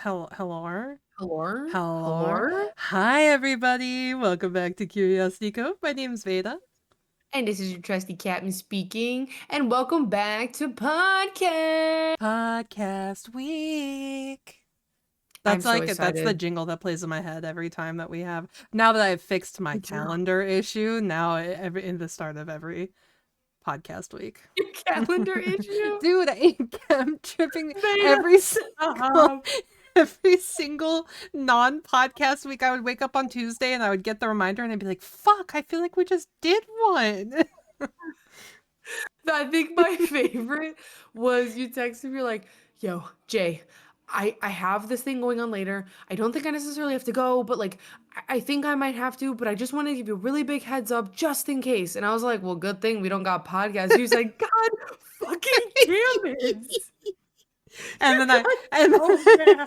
Hello. Hello? Hello. Hello? Hi, everybody. Welcome back to Curiosity Cove. My name's Veda. And this is your trusty captain speaking, and welcome back to podcast. Podcast week. I'm That's so that's the excited. jingle that plays in my head every time that we have. Now that I've fixed my Good job. calendar issue, now every in the start of every podcast week. Your calendar issue? Dude, I'm tripping Beta. every single Uh-huh. every single non-podcast week. I would wake up on Tuesday and I would get the reminder and I'd be like, fuck, I feel like we just did one. I think my favorite was you texted me like, yo, Jay, I have this thing going on later. I don't think I necessarily have to go, but like I think I might have to, but I just want to give you a really big heads up just in case. And I was like, well, good thing we don't got podcasts. He was like, God fucking damn it. And You then got and so mad.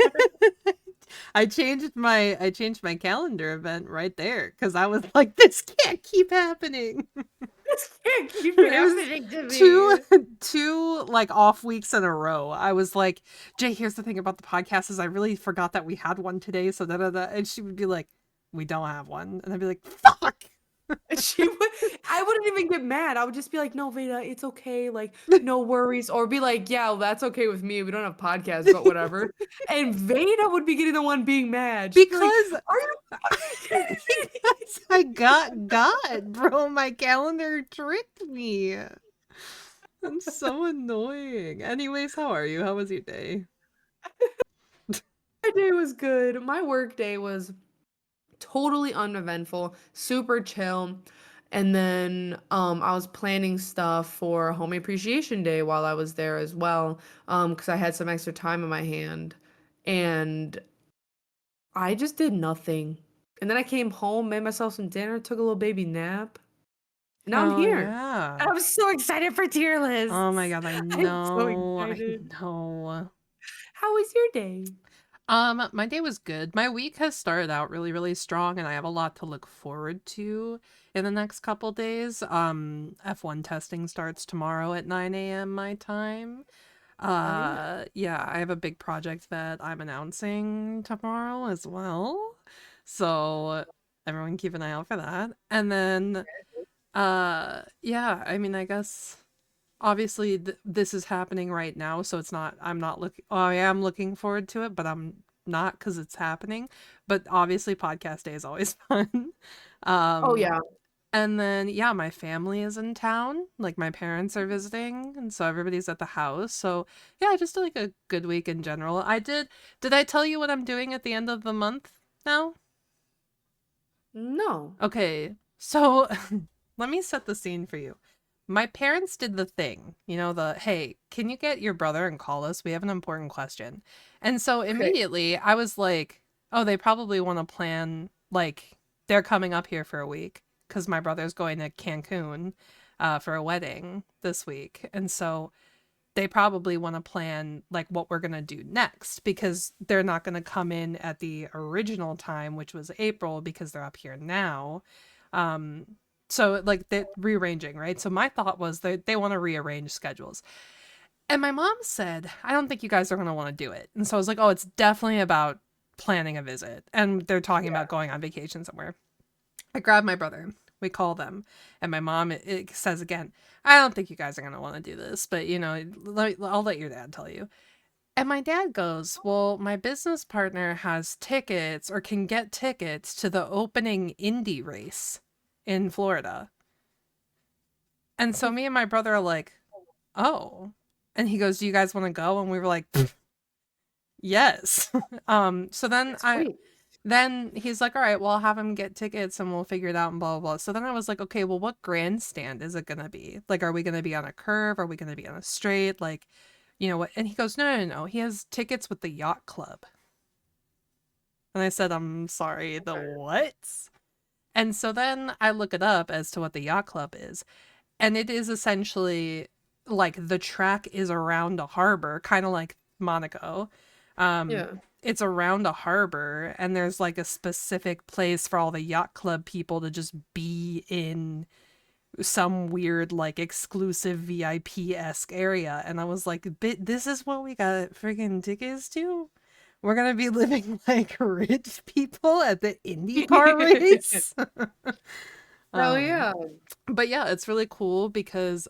I changed my calendar event right there because I was like, this can't keep happening. This can't keep It was happening to two me. two like off weeks in a row. I was like, Jay, here's the thing about the podcast is I really forgot that we had one today. So and she would be like, we don't have one, and I'd be like, fuck. I wouldn't even get mad. I would just be like, no, Veda, it's okay. Like, no worries. Or be like, yeah, well, that's okay with me. We don't have podcasts, but whatever. And Veda would be getting the one being mad. She'd be like, Because are you fucking kidding me? because I got God, bro. My calendar tricked me. I'm so annoying. Anyways, how are you? How was your day? My day was good. My work day was totally uneventful, super chill. And then I was planning stuff for Home Appreciation Day while I was there as well, because I had some extra time in my hand. And I just did nothing. And then I came home, made myself some dinner, took a little baby nap. And now I'm Hell here. yeah. And I'm so excited for tier Oh my lists. god, I I'm so know. I excited. know. How was your day? My day was good. My week has started out really, really strong, and I have a lot to look forward to in the next couple days. F1 testing starts tomorrow at 9 a.m. my time. Oh yeah. Yeah, I have a big project that I'm announcing tomorrow as well. So everyone keep an eye out for that. And then yeah, I mean, I guess obviously this is happening right now, so it's not I'm not looking I am looking forward to it, but I'm not because it's happening. But obviously podcast day is always fun. Oh Um yeah. and then yeah, my family is in town. Like my parents are visiting, and so everybody's at the house. So yeah, just like a good week in general. Did I tell you what I'm doing at the end of the month now? No. Okay. So let me set the scene for you. My parents did the thing, the hey, can you get your brother and call us? We have an important question. And so Okay. immediately I was like, oh, they probably want to plan, like, they're coming up here for a week because my brother's going to Cancun for a wedding this week. And so they probably want to plan like what we're going to do next because they're not going to come in at the original time, which was April, because they're up here now. Um, so like they're rearranging, right? So my thought was they want to rearrange schedules. And my mom said, I don't think you guys are going to want to do it. And so I was like, oh, it's definitely about planning a visit. And they're talking Yeah. about going on vacation somewhere. I grab my brother. We call them. And my mom, it says again, I don't think you guys are going to want to do this, but I'll let your dad tell you. And my dad goes, well, my business partner has tickets or can get tickets to the opening Indy race in Florida. And so me and my brother are like, oh. And he goes, do you guys want to go? And we were like, yes. So then Sweet. then he's like, all right, well, I'll have him get tickets and we'll figure it out and blah, blah, blah. So then I was like, okay, well, what grandstand is it going to be? Like, are we going to be on a curve? Are we going to be on a straight? Like, what? And he goes, no, no, no. He has tickets with the yacht club. And I said, I'm sorry, the what? And so then I look it up as to what the yacht club is. And it is essentially like the track is around a harbor, kind of like Monaco. Um, Yeah. it's around a harbor, and there's like a specific place for all the yacht club people to just be in some weird, like exclusive VIP esque area. And I was like, this is what we got freaking tickets to? We're gonna be living like rich people at the IndyCar race. Hell um, yeah. but yeah, it's really cool because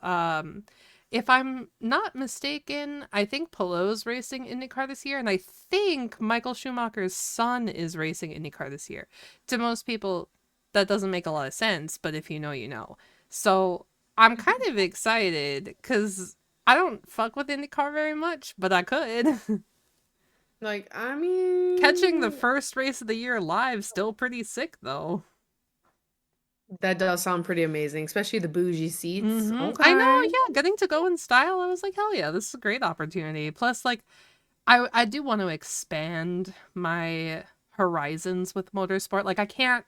if I'm not mistaken, I think Pelot's racing IndyCar this year, and I think Michael Schumacher's son is racing IndyCar this year. To most people, that doesn't make a lot of sense, but if you know, you know. So I'm kind of excited because I don't fuck with IndyCar very much, but I could. Like, I Catching the mean, first race of the year live still pretty sick though. that does sound pretty amazing, especially the bougie seats. I know, Okay. yeah, getting to go in style, I was like, hell yeah, this is a great opportunity. Plus, like, I do want to expand my horizons with motorsport. Like, I can't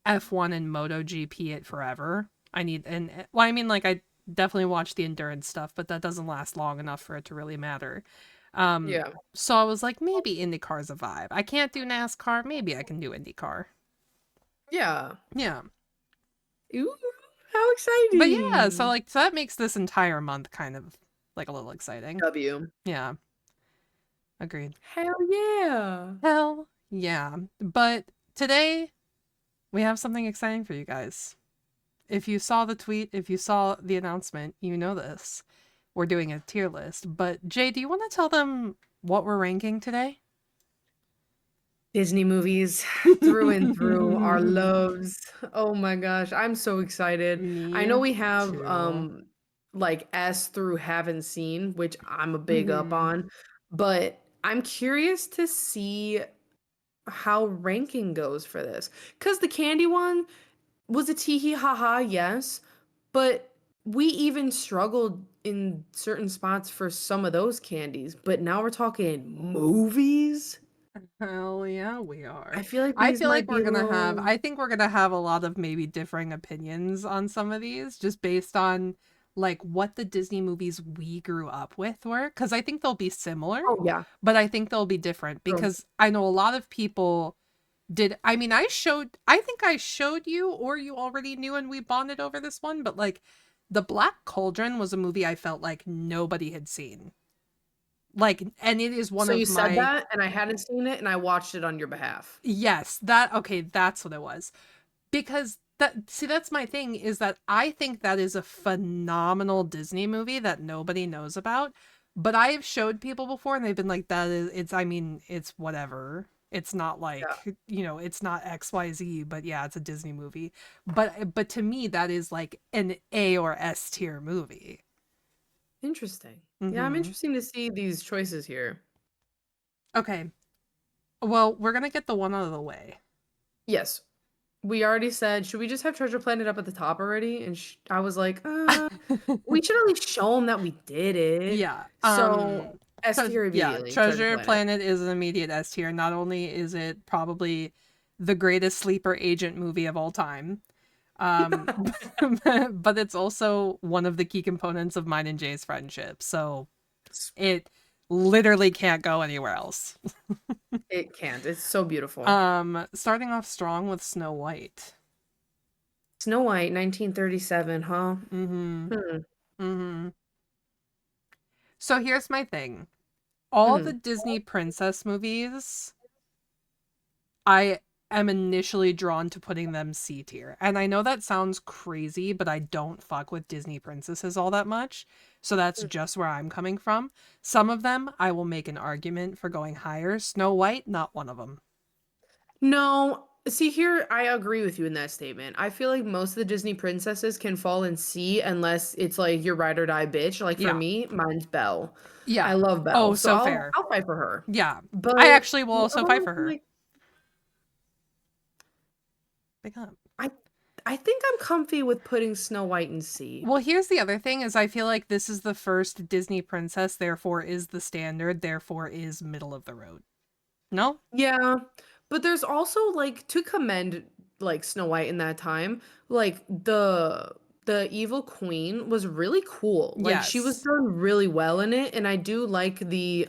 F1 and MotoGP it forever. I need, and well, I mean, like, I definitely watch the endurance stuff, but that doesn't last long enough for it to really matter. Um, Yeah. so I was like, maybe IndyCar's a vibe. I can't do NASCAR, maybe I can do IndyCar. Yeah. Yeah. Ooh, how But yeah, so exciting. like so that makes this entire month kind of like a little exciting. W. Yeah, agreed. Hell yeah. Hell yeah. But today we have something exciting for you guys. If you saw the tweet, if you saw the announcement, you know this. We're doing a tier list. But Jay, do you want to tell them what we're ranking today? Disney movies through and through, our loves. Oh my gosh, I'm so excited. I know Me we have too. like S through haven't seen, which I'm a big up Hmm. on, but I'm curious to see how ranking goes for this. Cuz the candy one was a tee hee ha ha, yes, but we even struggled in certain spots for some of those candies, but now we're talking movies. Hell yeah, we I are. feel like I these feel like might be we're a gonna have, little. I think we're gonna have a lot of maybe differing opinions on some of these, just based on like what the Disney movies we grew up with were. Because I think they'll be similar, Oh, yeah. but I think they'll be different True. because I know a lot of people did. I mean, I think I showed you, or you already knew, and we bonded over this one, but like The Black Cauldron was a movie I felt like nobody had seen. Like, and it is one So you of said my. that, and I hadn't seen it, and I watched it on your behalf. Yes, that okay, that's what it was. Because that see that's my thing is that I think that is a phenomenal Disney movie that nobody knows about, but I have showed people before and they've been like that is it's I mean, it's whatever. It's not Yeah. like, it's not XYZ, but yeah, it's a Disney movie. But to me that is like an A or S tier movie. Interesting. Yeah, I'm Mhm. interested to see these choices here. Okay. Well, we're going to get the one out of the way. Yes. We already said, should we just have Treasure Planet up at the top already? And I was like, we should at least show them that we did it. Yeah. So S tier Yeah, immediately, Treasure Treasure Planet. Planet is an immediate S tier. Not only is it probably the greatest sleeper agent movie of all time, um, but it's also one of the key components of mine and Jay's friendship. So it literally can't go anywhere else. It can't. It's so beautiful. Starting off strong with Snow White. Snow White, 1937, huh? Mm-hmm. Hmm. Mm-hmm. So here's my thing. All the Hmm. Disney princess movies I am initially drawn to putting them C tier. And I know that sounds crazy, but I don't fuck with Disney princesses all that much. So that's just where I'm coming from. Some of them I will make an argument for going higher. Snow White, not one of them. No, see here, I agree with you in that statement. I feel like most of the Disney princesses can fall in C unless it's like your ride or die bitch. Like for Yeah. me, mine's Belle. I Yeah. love Oh, Belle, so so I'll fair. I'll fight for her. Yeah. But I actually will the also other fight ones, for I'm her. like, Pick up. I I think I'm comfy with putting Snow White in C. Well, here's the other thing is I feel like this is the first Disney princess, therefore is the standard, therefore is middle of the road. No? Yeah, but there's also like to commend like Snow White in that time, like the evil queen was really cool. Like she was Yes. done really well in it, and I do like the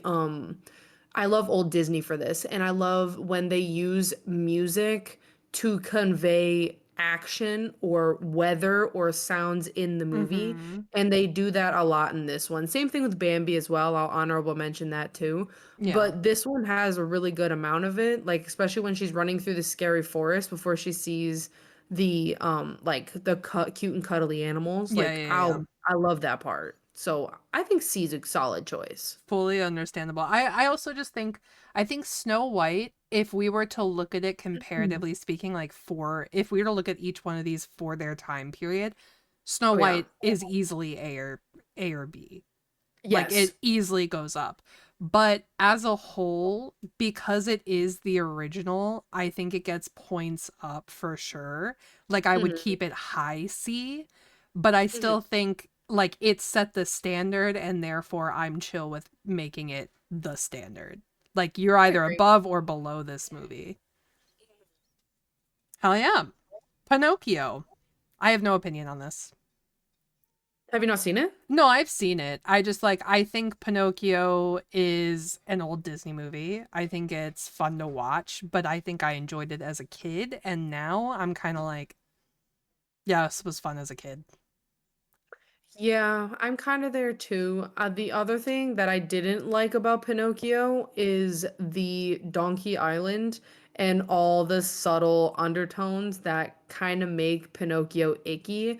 I love old Disney for this, and I love when they use music to convey action or weather or sounds in the movie. Mm-hmm. And they do that a lot in this one. Same thing with Bambi as well. I'll honorable mention that too. Yeah. But this one has a really good amount of it, like especially when she's running through the scary forest before she sees the like the cute and cuddly animals. Yeah, Like yeah, yeah. I love that part. So I think C's a solid choice. Fully understandable. I also just think I think Snow White, if we were to look at it comparatively speaking, like for if we were to look at each one of these for their time period, Snow Oh yeah. White is easily A or B. Like Yes. it easily goes up. But as a whole, because it is the original, I think it gets points up for sure. Like I would Hmm. keep it high C, but I Hmm. still think like it set the standard and therefore I'm chill with making it the standard. Like you're I either agree. above or below this movie. Hell yeah. Pinocchio. I have no opinion on this. Have you not seen it? No, I've seen it. I just like I think Pinocchio is an old Disney movie. I think it's fun to watch, but I think I enjoyed it as a kid and now I'm kind of like, yeah, this was fun as a kid. Yeah, I'm kind of there too. The other thing that I didn't like about Pinocchio is the Donkey Island and all the subtle undertones that kind of make Pinocchio icky.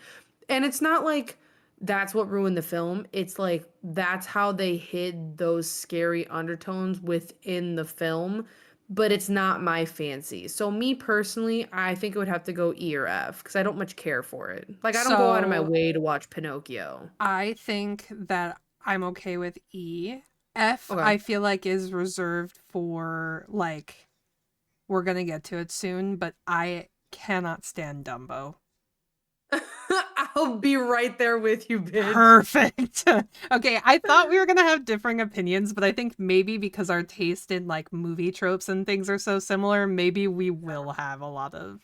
And it's not like that's what ruined the film. It's like that's how they hid those scary undertones within the film, but it's not my fancy. So me personally, I think it would have to go E or F because I don't much care for it. Like I don't go out of my So, way to watch Pinocchio. I think that I'm okay with E. F Okay. I feel like is reserved for like we're going to get to it soon, but I cannot stand Dumbo. I'll be right there with you, bitch. Perfect. Okay, I thought we were gonna have differing opinions, but I think maybe because our taste in like movie tropes and things are so similar, maybe we will have a lot of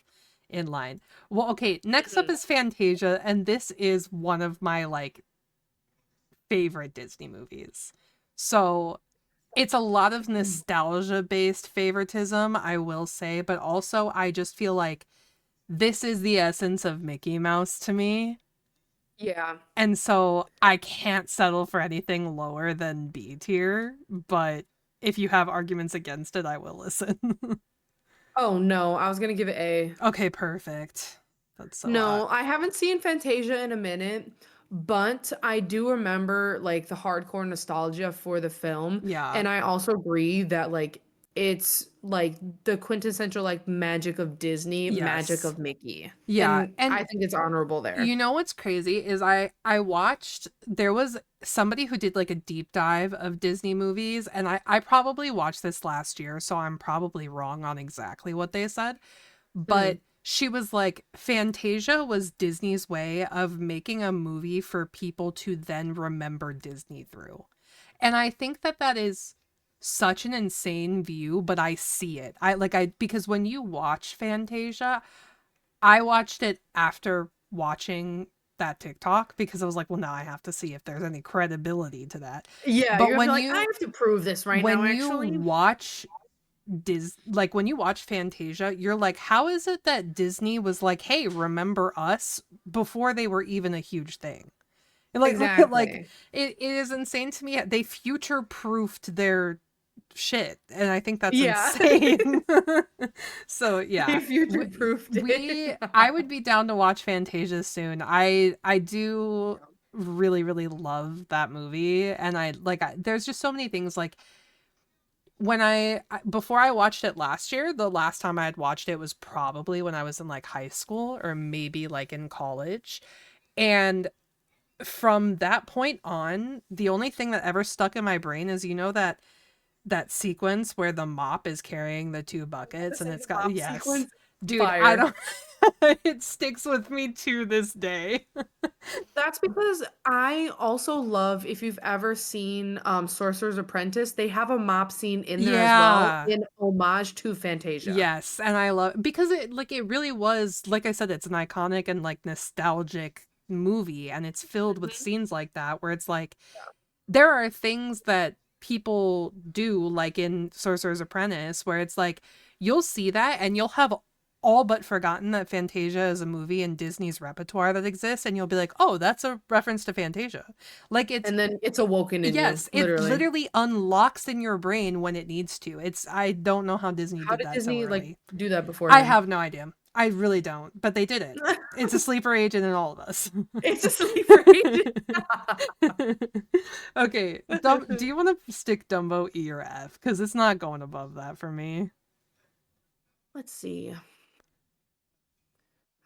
in line. Well, okay, next up Mhm. is Fantasia, and this is one of my like favorite Disney movies. So it's a lot of nostalgia based favoritism, I will say, but also I just feel like this is the essence of Mickey Mouse to me. Yeah. And so I can't settle for anything lower than B tier, but if you have arguments against it, I will listen. Oh no, I was gonna give it A. Okay, perfect. That's so No, I haven't seen Fantasia in a minute, but I do remember like the hardcore nostalgia for the film, yeah. and I also agree that like it's like the quintessential like magic of Disney, magic Yes. of Mickey. Yeah. And I And think it's honorable there. you know what's crazy is I watched there was somebody who did like a deep dive of Disney movies and I probably watched this last year, so I'm probably wrong on exactly what they said. But Mhm. she was like, Fantasia was Disney's way of making a movie for people to then remember Disney through. And I think that that is such an insane view, but I see it. Because when you watch Fantasia, I watched it after watching that TikTok because I was like, well, now I have to see if there's any credibility to that. Yeah, But you're gonna be like, I have to prove this right now, when you actually. watch like when you watch Fantasia, you're like, how is it that Disney was like, hey, remember us before they were even a huge thing? Like Exactly. it is insane to me. They future proofed their shit, and I think that's Yeah. insane. So They yeah, future-proofed we it. I would be down to watch Fantasia soon. I do really love that movie, and there's just so many things like when before I watched it last year, the last time I had watched it was probably when I was in like high school or maybe like in college. And from that point on, the only thing that ever stuck in my brain is that sequence where the mop is carrying the two To buckets and say it's the got mop yes. sequence, Dude, I fire. don't it sticks with me to this day. That's because I also love if you've ever seen Sorcerer's Apprentice, they have a mop scene in there as well Yeah. in homage to Fantasia. Yes, and I love because it really was like I said, it's an iconic and like nostalgic movie and it's filled with Mhm. scenes like that where it's like there are things that people do like in Sorcerer's Apprentice where it's like you'll see that and you'll have all but forgotten that Fantasia is a movie in Disney's repertoire that exists, and you'll be like, oh, that's a reference to Fantasia. Like it's And then it's awoken in you, yes, it literally. literally unlocks in your brain when it needs to. It's I don't know how Disney How did did that so Disney like early. do that I beforehand? have no idea. I really don't, but they did it. It's a sleeper agent in all of us. It's a sleeper agent. Okay, do you want to stick Dumbo E or F? Because it's not going above that for me. Let's see.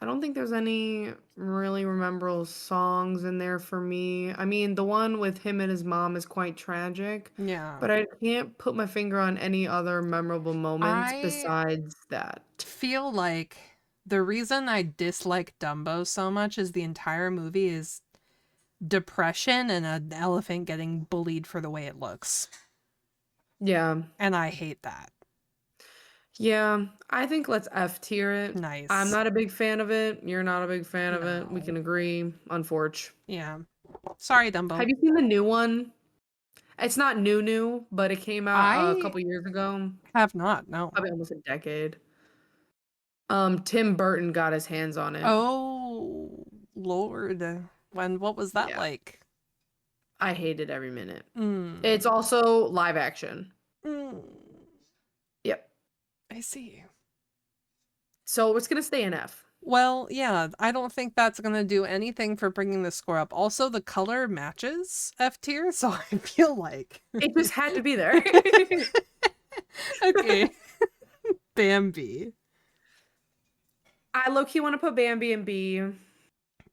I don't think there's any really memorable songs in there for me. I mean, the one with him and his mom is quite tragic, Yeah. but I can't put my finger on any other memorable moments I besides that. feel like the reason I dislike Dumbo so much is the entire movie is depression and an elephant getting bullied for the way it looks. Yeah. And I hate that. Yeah, I think let's F tier it. I'm Nice. not a big fan of it. You're not a big fan of it. We No. can agree, unfortunately. Yeah. Sorry, Dumbo. Have you seen the new one? It's not new, but it came out a I couple years ago, have not, no. probably almost a decade. Tim Burton got his hands on it. Oh, Lord. What was that Yeah, like? I hated every minute. Mm. It's also live action. Mm. Yep. I see. So it's gonna stay in F. Well, yeah, I don't think that's gonna do anything for bringing the score up. Also, the color matches F tier, so I feel like. It just had to be there. Okay, Bambi. I low-key want to put Bambi in B.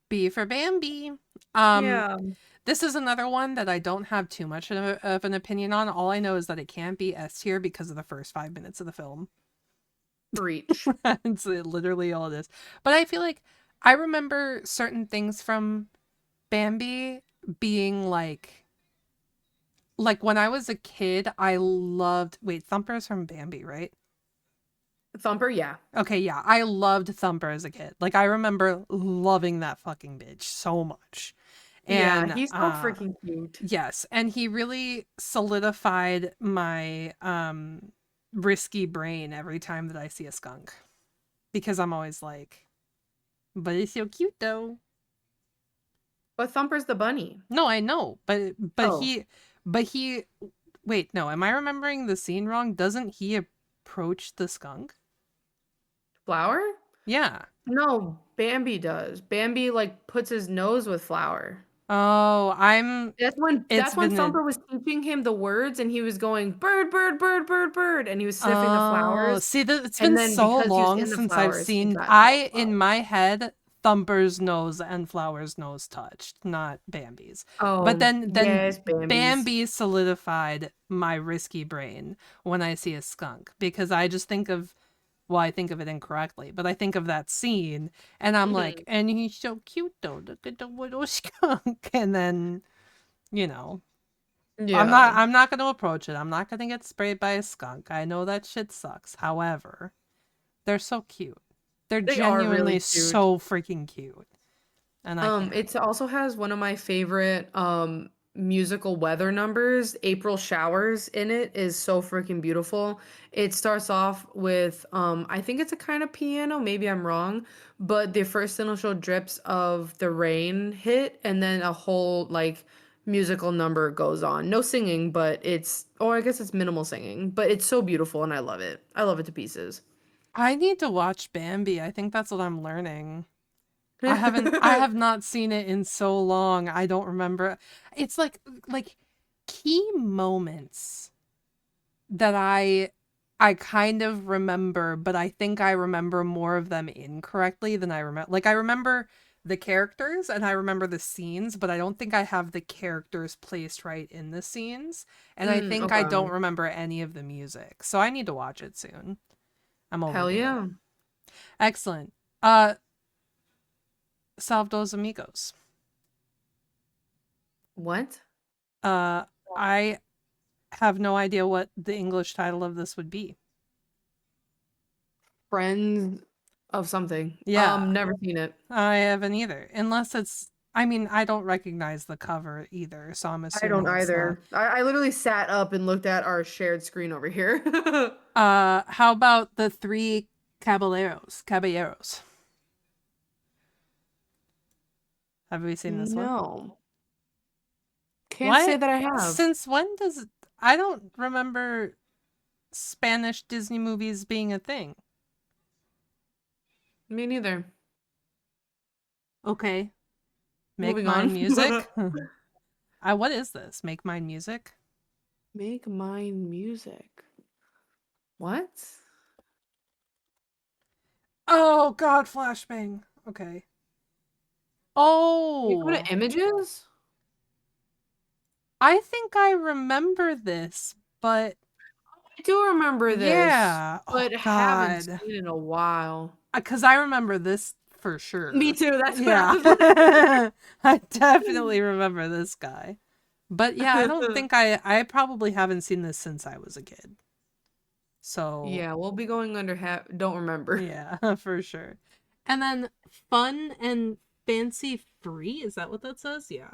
B for Bambi. Um, Yeah. this is another one that I don't have too much of an opinion on. All I know is that it can't be S tier because of the first 5 minutes of the film. Breach. That's literally all it is. But I feel like I remember certain things from Bambi being like when I was a kid, I loved Thumper's from Bambi, right? Thumper, yeah. Okay, yeah. I loved Thumper as a kid. Like I remember loving that fucking bitch so much. Yeah, And he's so freaking cute. yes, and he really solidified my risky brain every time that I see a skunk. Because I'm always like, but it's so cute though. But Thumper's the bunny. No, I know, but Oh, he wait, no, am I remembering the scene wrong? Doesn't he approach the skunk? Flower? Yeah. No, Bambi does. Bambi like puts his nose with Flower. Oh, I'm it's That's when been a Thumper was teaching him the words and he was going bird, bird, bird, bird, bird, and he was sniffing the oh, flowers. see it's been And then so because he was long in the since I've flowers, he seen got called I Flower. in my head Thumper's nose and Flower's nose touched, not Bambi's. But Oh, then yes, Bambi's. Bambi solidified my risky brain when I see a skunk because I just think of well, I think of it incorrectly, but I think of that scene and I'm like, Mhm. and he's so cute though, look at the little skunk. And then, you know, Yeah, I'm not gonna approach it. I'm not gonna get sprayed by a skunk. I know that shit sucks. However, they're so cute. They're they are genuinely really cute. so freaking cute. And I can't. It also has one of my favorite musical weather numbers. April Showers in it is so freaking beautiful. It starts off with I think it's a kind of piano, maybe I'm wrong, but the first initial drips of the rain hit and then a whole like musical number goes on. No singing, but it's or I guess it's minimal singing, but it's so beautiful and I love it. I love it to pieces. I need to watch Bambi. I think that's what I'm learning. I have not seen it in so long. I don't remember. It's like key moments that I kind of remember, but I think I remember more of them incorrectly than I remember. Like I remember the characters and I remember the scenes, but I don't think I have the characters placed right in the scenes. And I think I don't Okay. remember any of the music. So I need to watch it soon. I'm Hell overdue. yeah. Excellent. Salve dos amigos. What? Uh I have no idea what the English title of this would be. Friends of something. Yeah, Never seen it. I haven't either. Unless it's I mean, I don't recognize the cover either, so I'm I don't assuming it's not. either. I literally sat up and looked at our shared screen over here. How about the three Caballeros. Have we seen this one? No. Can't say What? that I have. Since when does I don't remember Spanish Disney movies being a thing. Me neither. Okay. Make Moving Mine on. Music. What is this? Make Mine Music? Make mine music. What? Oh God, flashbang. Okay. You go to Oh, images? I think I remember this, but I do remember this, yeah. Oh but haven't God, seen it in a while. because I remember this for Me sure. too. That's what I Yeah, was wondering. I definitely remember this guy. But yeah, I don't think I probably haven't seen this since I was a kid. So Yeah, we'll be going under don't remember. yeah, for sure. And then Fun and Fancy Free, is that what that says? Yeah.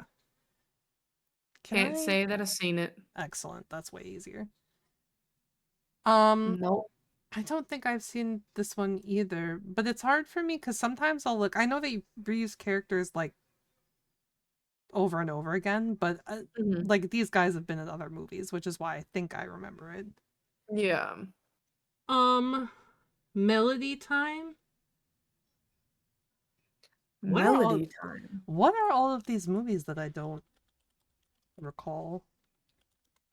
Can Can't I? say that I've seen it. Excellent. That's way easier. Um, Nope. I don't think I've seen this one either, but it's hard for me because sometimes I'll look. I know they reuse characters like over and over again, but Mhm. like these guys have been in other movies, which is why I think I remember it. Yeah. Um, Melody Time. What are all Melody time. what are all of these movies that I don't recall?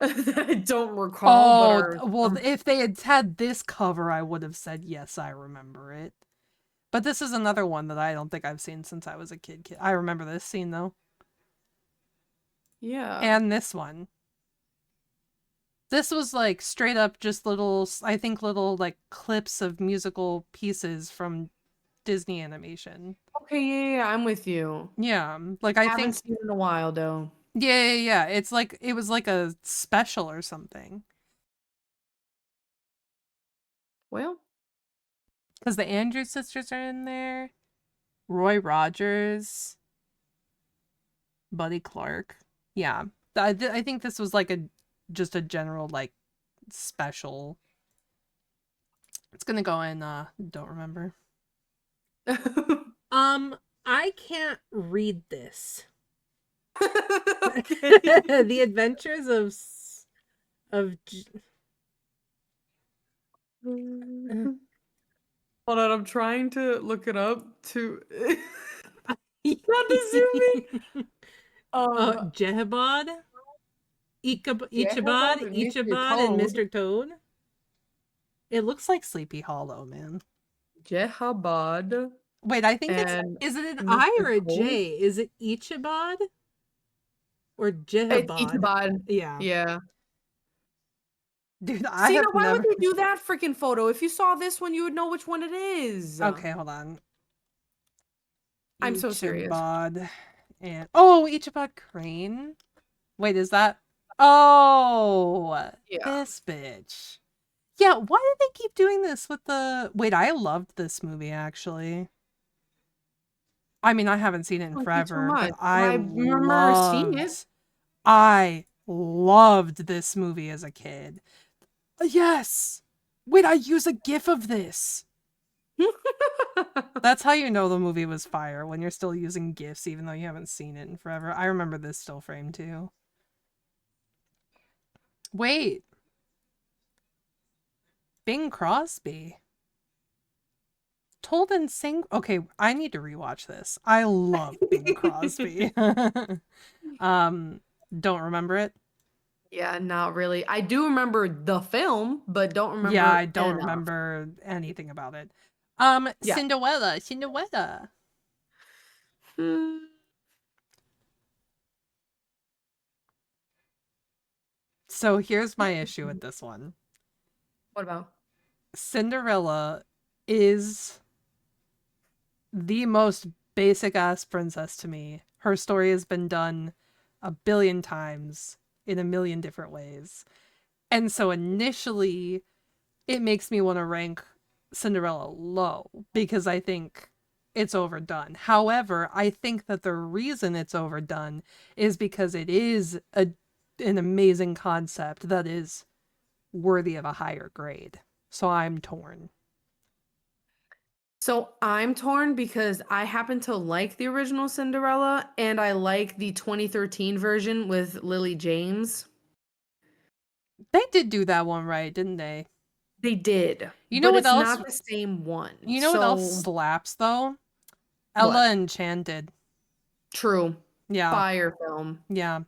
I don't recall, but Oh, are well, if they had had this cover, I would have said yes, I remember it. But this is another one that I don't think I've seen since I was a kid. I remember this scene though, yeah. and this one. This was like straight up just little, I think, little like clips of musical pieces from Disney animation. Okay, yeah, I'm with you. Yeah, like I Haven't think, seen it in a while though. yeah. It's like it was like a special or something. Well, Because the Andrews sisters are in there, Roy Rogers, Buddy Clark. Yeah, I think this was like a just a general like special. It's gonna go in. Don't remember. Um, I can't read this. okay. The Adventures of Hold on, I'm trying to look it up to not to sue me. Jehebod, Jehovah and Mr. Ichabod, and Toad. Mr. Toad. It looks like Sleepy Hollow, man. Jehabad Wait, I think it's and is it an I Mr. or a Toad. J? Is it Ichabod or It's Jehebod? Ichabod. Yeah, Yeah. dude, I See, now have why would never. they do that freaking photo? If you saw this one, you would know which one it is. Okay, hold on. I'm so serious. Ichabod and Ichabod Crane. Wait, is that? Oh, Yeah. this bitch. Yeah, why did they keep doing this with the? Wait, I loved this movie actually. I mean, I haven't seen it in Like you too forever, but much. I remember seeing it. I loved this movie as a kid. Yes. Wait, I use a GIF of this. That's how you know the movie was fire, when you're still using GIFs even though you haven't seen it in forever. I remember this still frame too. Wait, Bing Crosby. Told and sing. Okay, I need to rewatch this. I love Bing Crosby. um, don't remember it. Yeah, not really. I do remember the film, but don't Yeah, I remember don't enough. remember anything about it. Yeah. Cinderella. Hmm. So here's my issue with this one. What about? Cinderella is the most basic ass princess to me. Her story has been done a billion times in a million different ways. And so initially, it makes me want to rank Cinderella low because I think it's overdone. However, I think that the reason it's overdone is because it is an amazing concept that is worthy of a higher grade. So I'm torn. So I'm torn because I happen to like the original Cinderella and I like the 2013 version with Lily James. They did do that one right, didn't they? They did, You know but what it's else? not the same one. You know what else So slaps though? what? Ella Enchanted. True. Yeah, Fire film. yeah.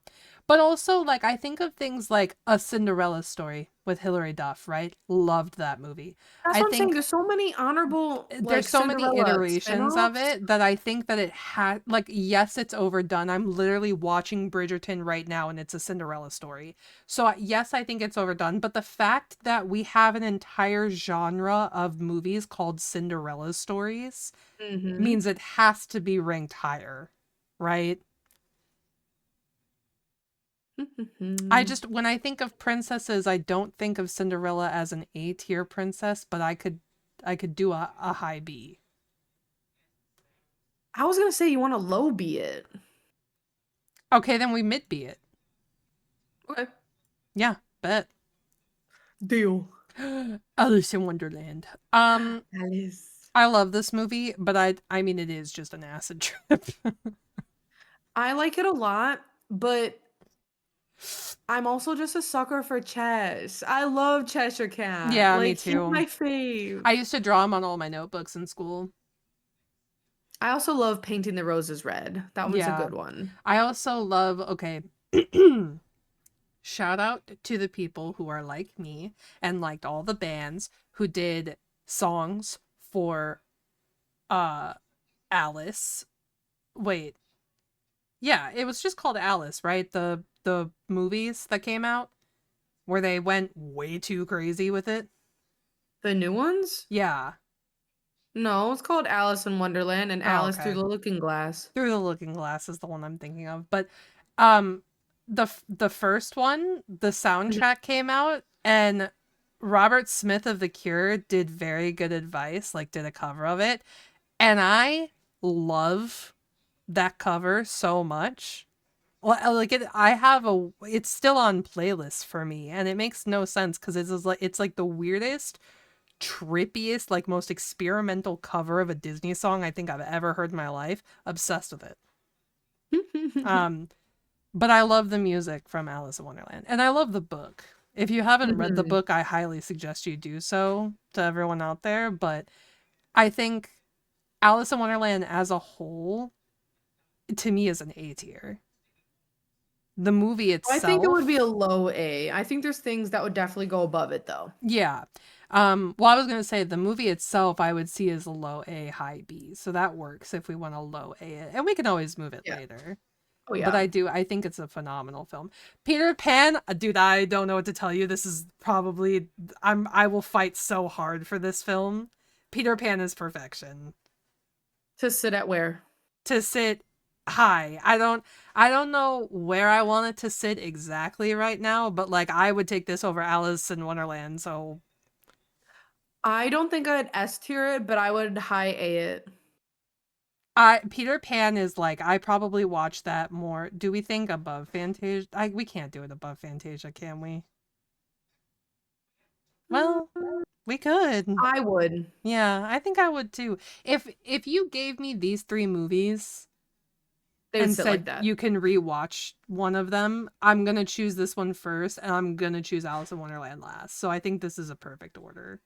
But also, like, I think of things like A Cinderella Story with Hilary Duff, right? Loved that movie. That's I what I'm saying. think There's so many honorable there's like so many Cinderella iterations of spin-offs. it that I think that it had, like, yes, it's overdone. I'm literally watching Bridgerton right now and it's a Cinderella story. So, yes, I think it's overdone. But the fact that we have an entire genre of movies called Cinderella stories Mm-hmm. means it has to be ranked higher, right? I just, when I think of princesses, I don't think of Cinderella as an A tier princess, but I could do a high B. I was gonna say you want to low B it. Okay, then we mid B it. Okay. Yeah, bet. Deal. Alice in Wonderland. Alice. I love this movie, but I mean it is just an acid trip. I like it a lot, but I'm also just a sucker for Chess. I love Cheshire Cat. Yeah, me Like he's too. my fave. I used to draw him on all my notebooks in school. I also love Painting the Roses Red. That one's a Yeah. good one. I also love, okay, shout out to the people who are like me and liked all the bands who did songs for uh Alice. Wait. Yeah, it was just called Alice, right? The movies that came out where they went way too crazy with it. The new ones? Yeah. No, it's called Alice in Wonderland and Oh, Alice Through okay. the Looking Glass. Through the Looking Glass is the one I'm thinking of. But um the first one, the Mhm. soundtrack came out and Robert Smith of The Cure did Very Good Advice, like did a cover of it. And I love that cover so much. Like I have it's still on playlist for me, and it makes no sense because it's like the weirdest, trippiest, like most experimental cover of a Disney song I think I've ever heard in my life. Obsessed with it. Um, but I love the music from Alice in Wonderland, and I love the book. If you haven't read the Mhm. book, I highly suggest you do so to everyone out there. But I think Alice in Wonderland as a whole, to me, is an A tier. The movie I think it would be itself, a low A. I think there's things that would definitely go above it though. yeah. Well, I was gonna say the movie itself I would see as a low A, high B. So that works if we want a low A it. And we can always move it Yeah. later. Oh But yeah. I think it's a phenomenal film. Peter Pan, dude, I don't know what to tell you. This is probably I will fight so hard for this film. Peter Pan is perfection. To sit at where? To sit high. I don't know where I want it to sit exactly right now, but like I would take this over Alice in Wonderland, so I don't think I'd S tier it, but I would high A it. I Peter Pan is like I probably watch that more. Do we think above Fantasia? We can't do it above Fantasia, can we? Well, we could. I would. Yeah, I think I would too. If you gave me these three movies They would and sit like said that. you can rewatch one of them, I'm gonna choose this one first, and I'm gonna choose Alice in Wonderland last. So I think this is a perfect order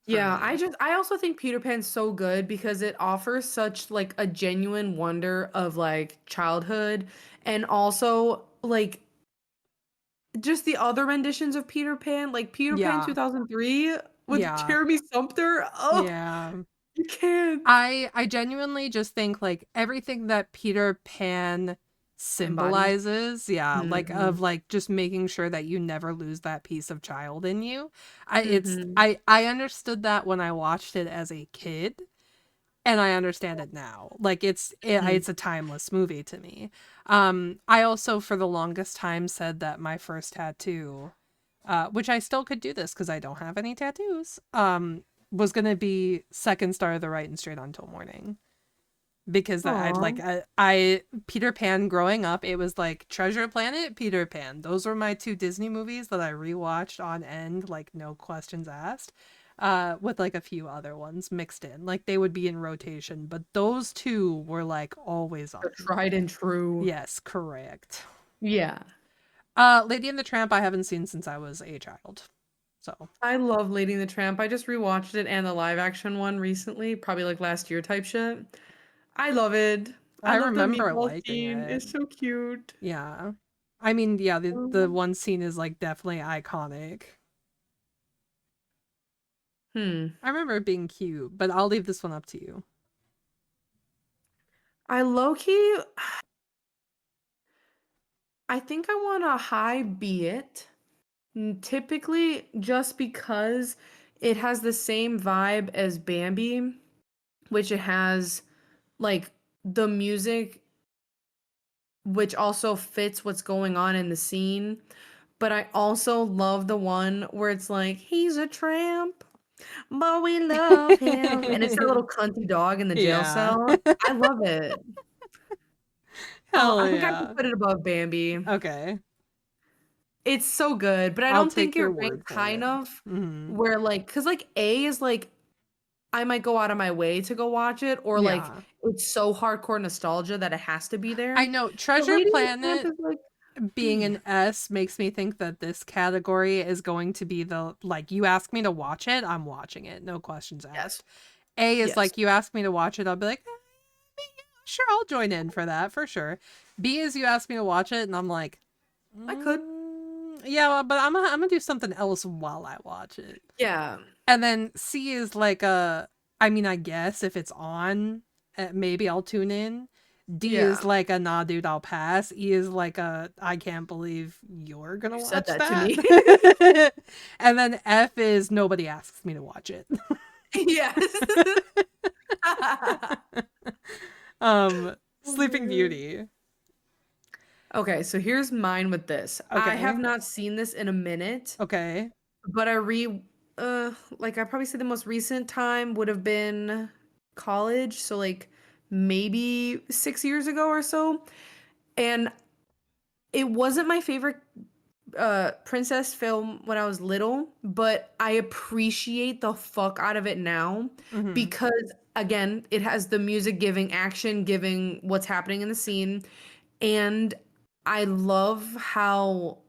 for Yeah, me. I also think Peter Pan's so good because it offers such like a genuine wonder of like childhood and also like just the other renditions of Peter Pan, like Peter Pan Yeah, 2003 with yeah, Jeremy Sumpter. Oh, yeah. you can't I genuinely just think like everything that Peter Pan embodies. symbolizes, yeah, like Mhm. of like just making sure that you never lose that piece of child in you. I it's Mhm. I understood that when I watched it as a kid, and I understand it now. Like Mhm. it's a timeless movie to me. I also for the longest time said that my first tattoo, which I still could do this because I don't have any tattoos, was gonna be Second Star of the Right and Straight on Till Morning. Because that I'd Aw. like I Peter Pan growing up, it was like Treasure Planet, Peter Pan. Those were my two Disney movies that I rewatched on end, like no questions asked. with like a few other ones mixed in. Like they would be in rotation, but those two were like always The on. tried and true. Yes, correct. Yeah. Lady and the Tramp I haven't seen since I was a child. So I love Lady and the Tramp. I just rewatched it and the live action one recently, probably like last year type shit. I love it. I I love the remember meatball liking scene. it. It's so cute. Yeah. I mean, yeah, the Um, one scene is like definitely iconic. Hmm. I remember it being cute, but I'll leave this one up to you. I low key, I think I want a high B it. Typically, just because it has the same vibe as Bambi, which it has like the music, which also fits what's going on in the scene. But I also love the one where it's like, he's a tramp, but we love him. And it's that little cunty dog in the jail Yeah. cell. I love it. Hell I think I could yeah. put it above Bambi. Okay. It's so good, but I I'll don't think take it your ranks word for high it. enough Hmm. where like, cause like A is like I might go out of my way to go watch it, or like Yeah. it's so hardcore nostalgia that it has to be I there. know But Treasure Lady and the Tramp Planet is like being B. an S makes me think that this category is going to be the like you ask me to watch it, I'm watching it, no questions Yes. asked. A is Yes. like you ask me to watch it, I'll be like, sure, I'll join in for that for sure. B is you ask me to watch it, and I'm like, I could. yeah, well, but I'm gonna do something else while I watch it. Yeah. And then C is like I mean, I guess if it's on, maybe I'll tune in. D is Yeah. like a nah, dude, I'll pass. E is like a I can't believe you're gonna You said watch that to that. me. And then F is nobody asks me to watch it. Yes. Oh my Sleeping God. Beauty. Okay, so here's mine with this. I have Okay. not seen this in a minute, Okay. but like I probably say the most recent time would have been college, so like maybe 6 years ago or so. And it wasn't my favorite princess film when I was little, but I appreciate the fuck out of it now Mhm. because again, it has the music giving action, giving what's happening in the scene, and I love how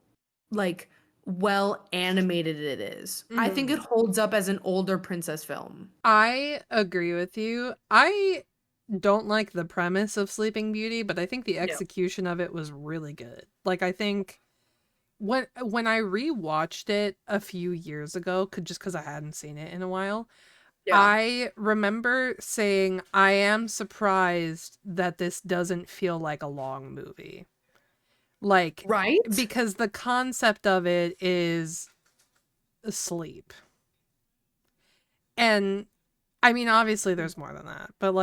like well animated it is. I think it Mhm. holds up as an older princess film. I agree with you. I don't like the premise of Sleeping Beauty, but I think the No. execution of it was really good. Like I think when I rewatched it a few years ago, could just because I hadn't seen it in a while, Yeah. I remember saying I am surprised that this doesn't feel like a long movie. Like Right? because the concept of it is sleep. And I mean obviously there's more than that, but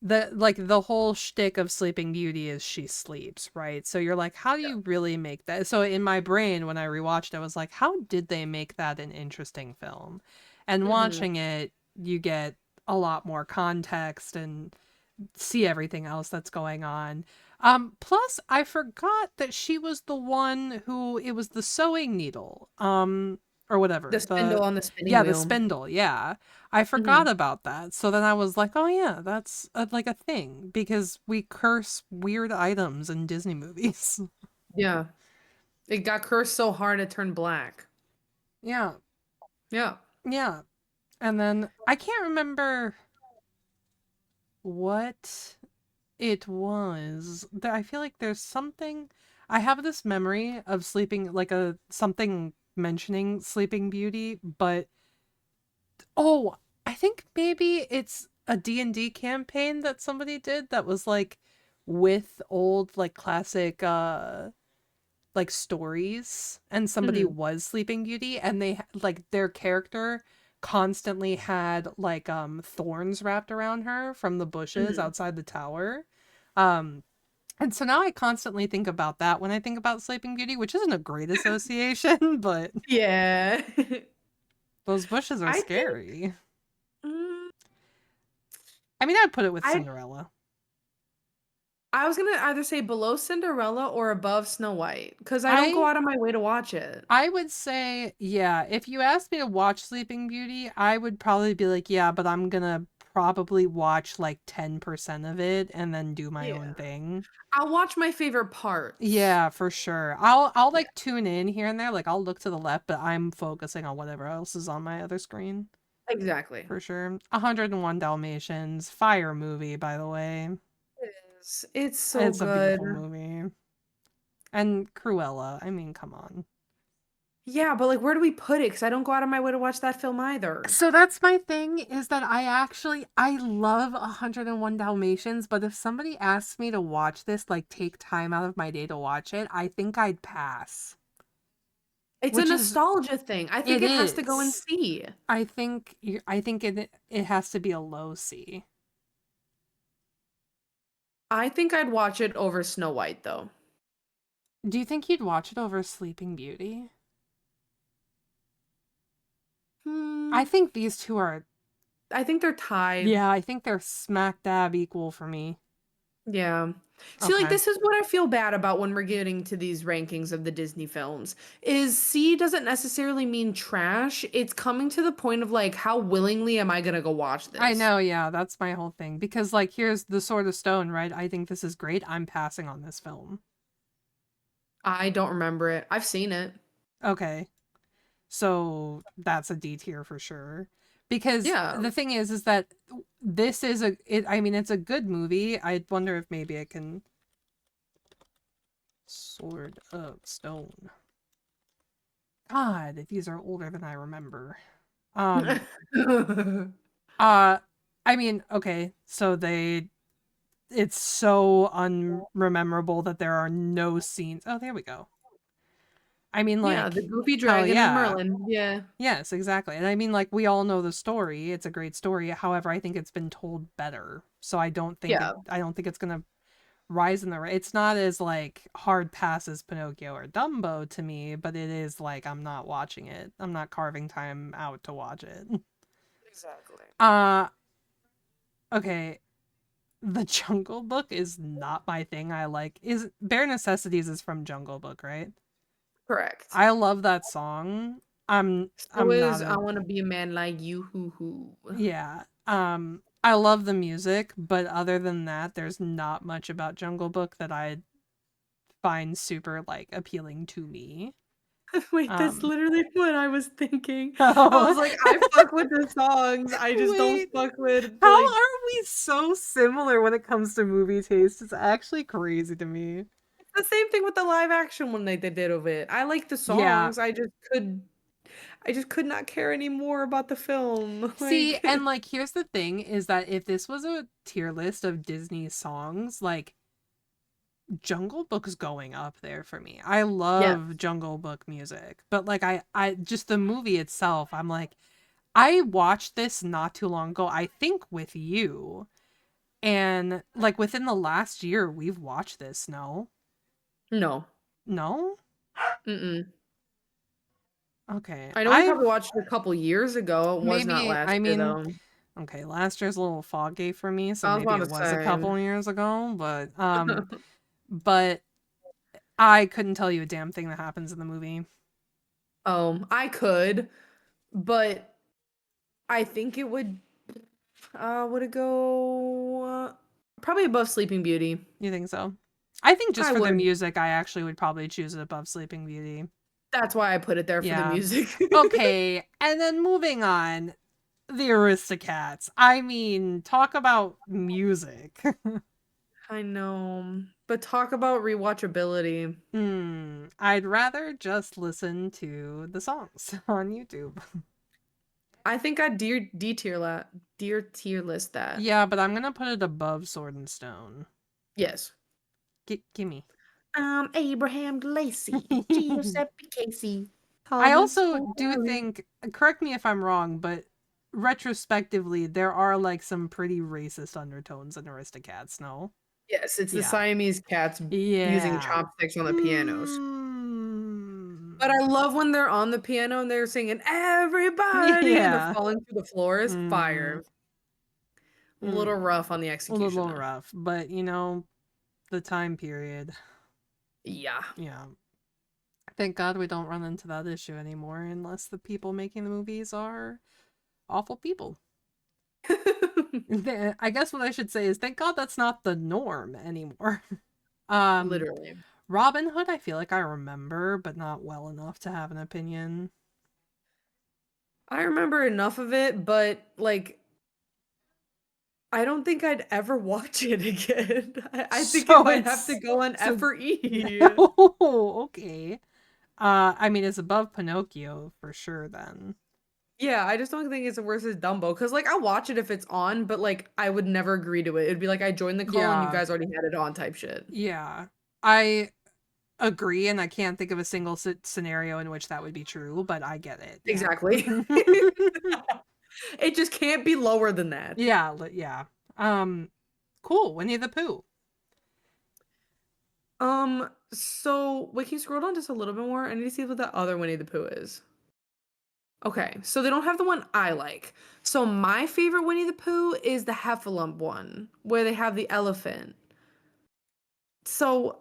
the whole shtick of Sleeping Beauty is she sleeps, right? So you're like, how do you really make that? So in my brain, when I rewatched, I was like, how did they make that an interesting film? And Hmm. watching it, you get a lot more context and see everything else that's going on. Plus, I forgot that she was the one who it was the sewing needle, or The whatever. spindle on the spinning Yeah, the wheel. spindle. Yeah, I Hmm. forgot about that. So then I was like, oh yeah, that's like a thing because we curse weird items in Disney movies. Yeah. It got cursed so hard it turned black. Yeah, Yeah. yeah. And then I can't remember what it was. I feel like there's something. I have this memory of sleeping, like a something mentioning Sleeping Beauty, but oh, I think maybe it's a D&D campaign that somebody did that was like with old like classic like stories and somebody Hmm. was Sleeping Beauty and they like their character constantly had like thorns wrapped around her from the bushes Hmm. outside the tower. Um and so now I constantly think about that when I think about Sleeping Beauty, which isn't a great association, but Yeah. those bushes are I think scary. mm, I mean, I'd put it with I Cinderella. I was gonna either say below Cinderella or above Snow White because I don't go I out of my way to watch it. I would say, yeah, if you asked me to watch Sleeping Beauty, I would probably be like, yeah, but I'm gonna probably watch like 10% of it and then do my own Yeah. thing. I'll watch my favorite parts. Yeah, for sure. I'll Yeah, like tune in here and there, like I'll look to the left, but I'm focusing on whatever else is on my other screen. exactly. For sure. 101 Dalmatians, fire movie, by the way. It is. It's so It's a good. beautiful movie. And Cruella, I mean, come on. Yeah, but like, where do we put it? Because I don't go out of my way to watch that film either. So that's my thing is that I love 101 Dalmatians, but if somebody asks me to watch this, like take time out of my day to watch it, I think I'd pass. It's a Which is nostalgia thing. I think it it has to go and is. see. I think it has to be a low C. I think I'd watch it over Snow White though. Do you think you'd watch it over Sleeping Beauty? I Hmm. think these two are I think they're tied. yeah, I think they're smack dab equal for me. Yeah. See, like Okay. this is what I feel bad about when we're getting to these rankings of the Disney films. Is C doesn't necessarily mean trash. It's coming to the point of like, how willingly am I gonna go watch I this? know, yeah, that's my whole thing. Because like here's the Sword of Stone, right? I think this is great. I'm passing on this film. I don't remember it. I've seen it. Okay. So that's a D tier for sure. Because Yeah. the thing is that this is I mean it's a good movie. I wonder if maybe I can Sword of Stone. God, these are older than I remember. Um uh I mean, okay, so it's so unrememorable that there are no scenes. Oh, there we go. I mean Yeah, the like Goofy hell Dragon and yeah. Merlin. Yeah. Yes, exactly. And I mean, like, we all know the story. It's a great story. However, I think it's been told better. So Yeah. I don't think it's gonna rise in the it's not as like hard pass as Pinocchio or Dumbo to me, but it is like I'm not watching it. I'm not carving time out to watch it. Exactly. Uh okay. The Jungle Book is not my thing. I like is Bare Necessities is from Jungle Book, right? Correct. I love that song. So I'm not is I a want to be a man like you, hoo hoo. yeah. I love the music, but other than that, there's not much about Jungle Book that I find super like appealing to me. Wait, that's Um literally what I was thinking. I oh, was like, I fuck with the songs. I just don't wait. fuck with How like are we so similar when it comes to movie taste? It's actually crazy to me. it's the same thing with the live action one they did of it. I like the Yeah. songs. I just could not care anymore about the film. See, Like and like here's the thing is that if this was a tier list of Disney songs, like Jungle Book's going up there for me. I yeah. love Jungle Book music, but like I just the movie itself, I'm like I watched this not too long ago. I think with you, and like within the last year, we've watched this. No, No. no, Mm-mm. okay. I know we I've probably watched it a couple years ago. It was not maybe. last I year mean, though. okay. Last year's a little foggy for me, so I was maybe about it to was a say. couple years ago. But I couldn't tell you a damn thing that happens in the movie. I could, but I think it would it go probably above Sleeping Beauty. You think so? I think just I for the would. music, I actually would probably choose it above Sleeping Beauty. That's why I put it there for the Yeah. music. Okay, and then moving on, the Aristocats. I mean, talk about music. I know. But talk about rewatchability. I'd rather just listen to the songs on YouTube. I think I'd dear tier list that. Yeah, but I'm gonna put it above Sword and Stone. Yes. Gimme. Abraham Lacey, Giuseppe Casey, I Thomas also do O'Malley. think, correct me if I'm wrong, but retrospectively, there are like some pretty racist undertones in Aristocats, no? Yes, it's the Yeah. Siamese cats using Yeah. chopsticks on the pianos. But Mm. I love when they're on the piano and they're singing everybody and they're Yeah. falling through the floors. Mm. Fire. A little Mm. rough on the A execution little though. rough, but you know, the time period. Yeah. Yeah. Thank God we don't run into that issue anymore unless the people making the movies are awful people. I guess what I should say is thank God that's not the norm anymore. um Literally. Robin Hood, I feel like I remember, but not well enough to have an opinion. I remember enough of it, but like I don't think I'd ever watch it again. I think it So might have to it's go on so F or E. oh, okay. I mean it's above Pinocchio for sure then. Yeah, I just don't think it's worse as Dumbo because like I'll watch it if it's on, but like I would never agree to it. It'd be like I joined the call and you Yeah. guys already had it on type shit. Yeah. I agree, and I can't think of a single scenario in which that would be true, but I get it. Yeah. Exactly. It just can't be lower than that. Yeah, yeah. Cool. Winnie the Pooh. So wait, can you scroll down just a little bit more? I need to see what that other Winnie the Pooh is. Okay, so they don't have the one I like. So my favorite Winnie the Pooh is the Heffalump one, where they have the elephant. So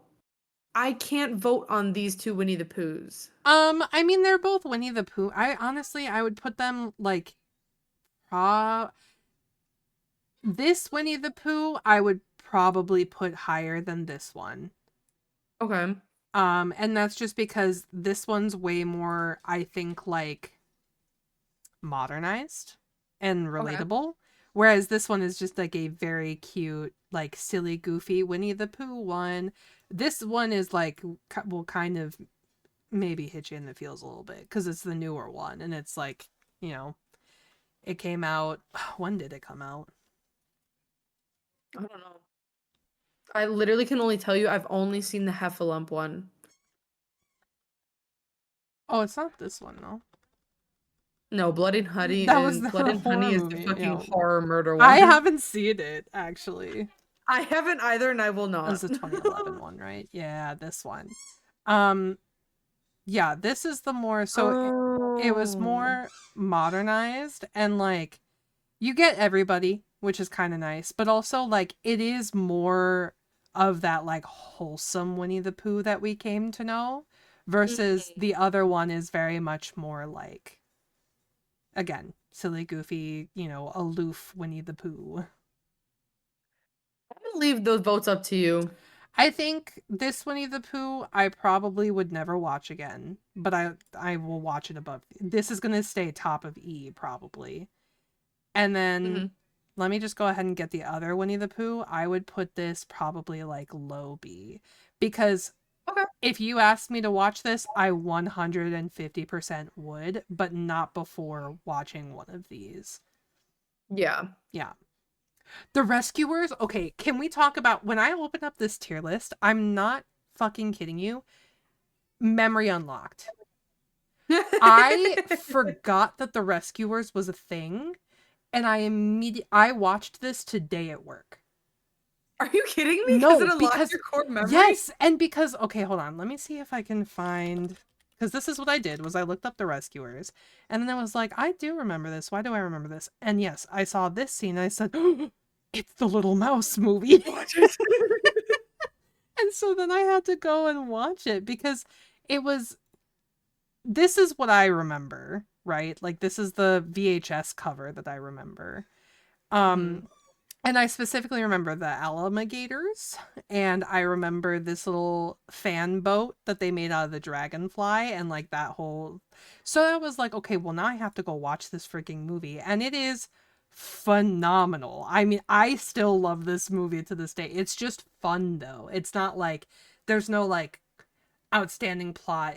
I can't vote on these two Winnie the Poohs. I mean they're both Winnie the Pooh. I honestly I would put them like pro this Winnie the Pooh I would probably put higher than this one. Okay. And that's just because this one's way more, I think, like modernized and Okay. relatable. Whereas this one is just like a very cute, like silly, goofy Winnie the Pooh one. This one is like, will kind of maybe hit you in the feels a little bit because it's the newer one. And it's like, you know, it came out. When did it come out? I don't know. I literally can only tell you I've only seen the Heffalump one. Oh, it's not this one, though. No, That was the Blood and Honey horror is the movie. fucking Yeah. horror murder I one. haven't seen it, actually. I haven't either, and I will It was not. the 2011 one, right? Yeah, this one. Um, yeah, this is the more so it was Oh. more modernized and like you get everybody, which is kind of nice, but also like it is more of that like wholesome Winnie the Pooh that we came to know versus Mhm. the other one is very much more like again, silly, goofy, aloof Winnie the Pooh. I'm gonna leave those votes up to you. I think this Winnie the Pooh I probably would never watch again, but I will watch it above. This is going to stay top of E probably. And then Hmm. let me just go ahead and get the other Winnie the Pooh. I would put this probably like low B because Okay. if you asked me to watch this, I 150% would, but not before watching one of these. Yeah. Yeah. The Rescuers, okay, can we talk about when I open up this tier list? I'm not fucking kidding you. Memory unlocked. I forgot that The Rescuers was a thing, and I watched this today at work. Are you kidding me? Because it No, unlocks because your core memory? yes, and because okay, hold on. Let me see if I can find because this is what I did was I looked up The Rescuers, and then I was like, I do remember this. Why do I remember this? And yes, I saw this scene. And I said, it's the Little Mouse movie. And so then I had to go and watch it because it was this is what I remember, right? Like this is the VHS cover that I remember. Um Mhm. and I specifically remember the alligators and I remember this little fan boat that they made out of the dragonfly and like that whole so I was like, okay, well now I have to go watch this freaking movie and it is phenomenal. I mean, I still love this movie to this day. It's just fun though. It's not like there's no like outstanding plot.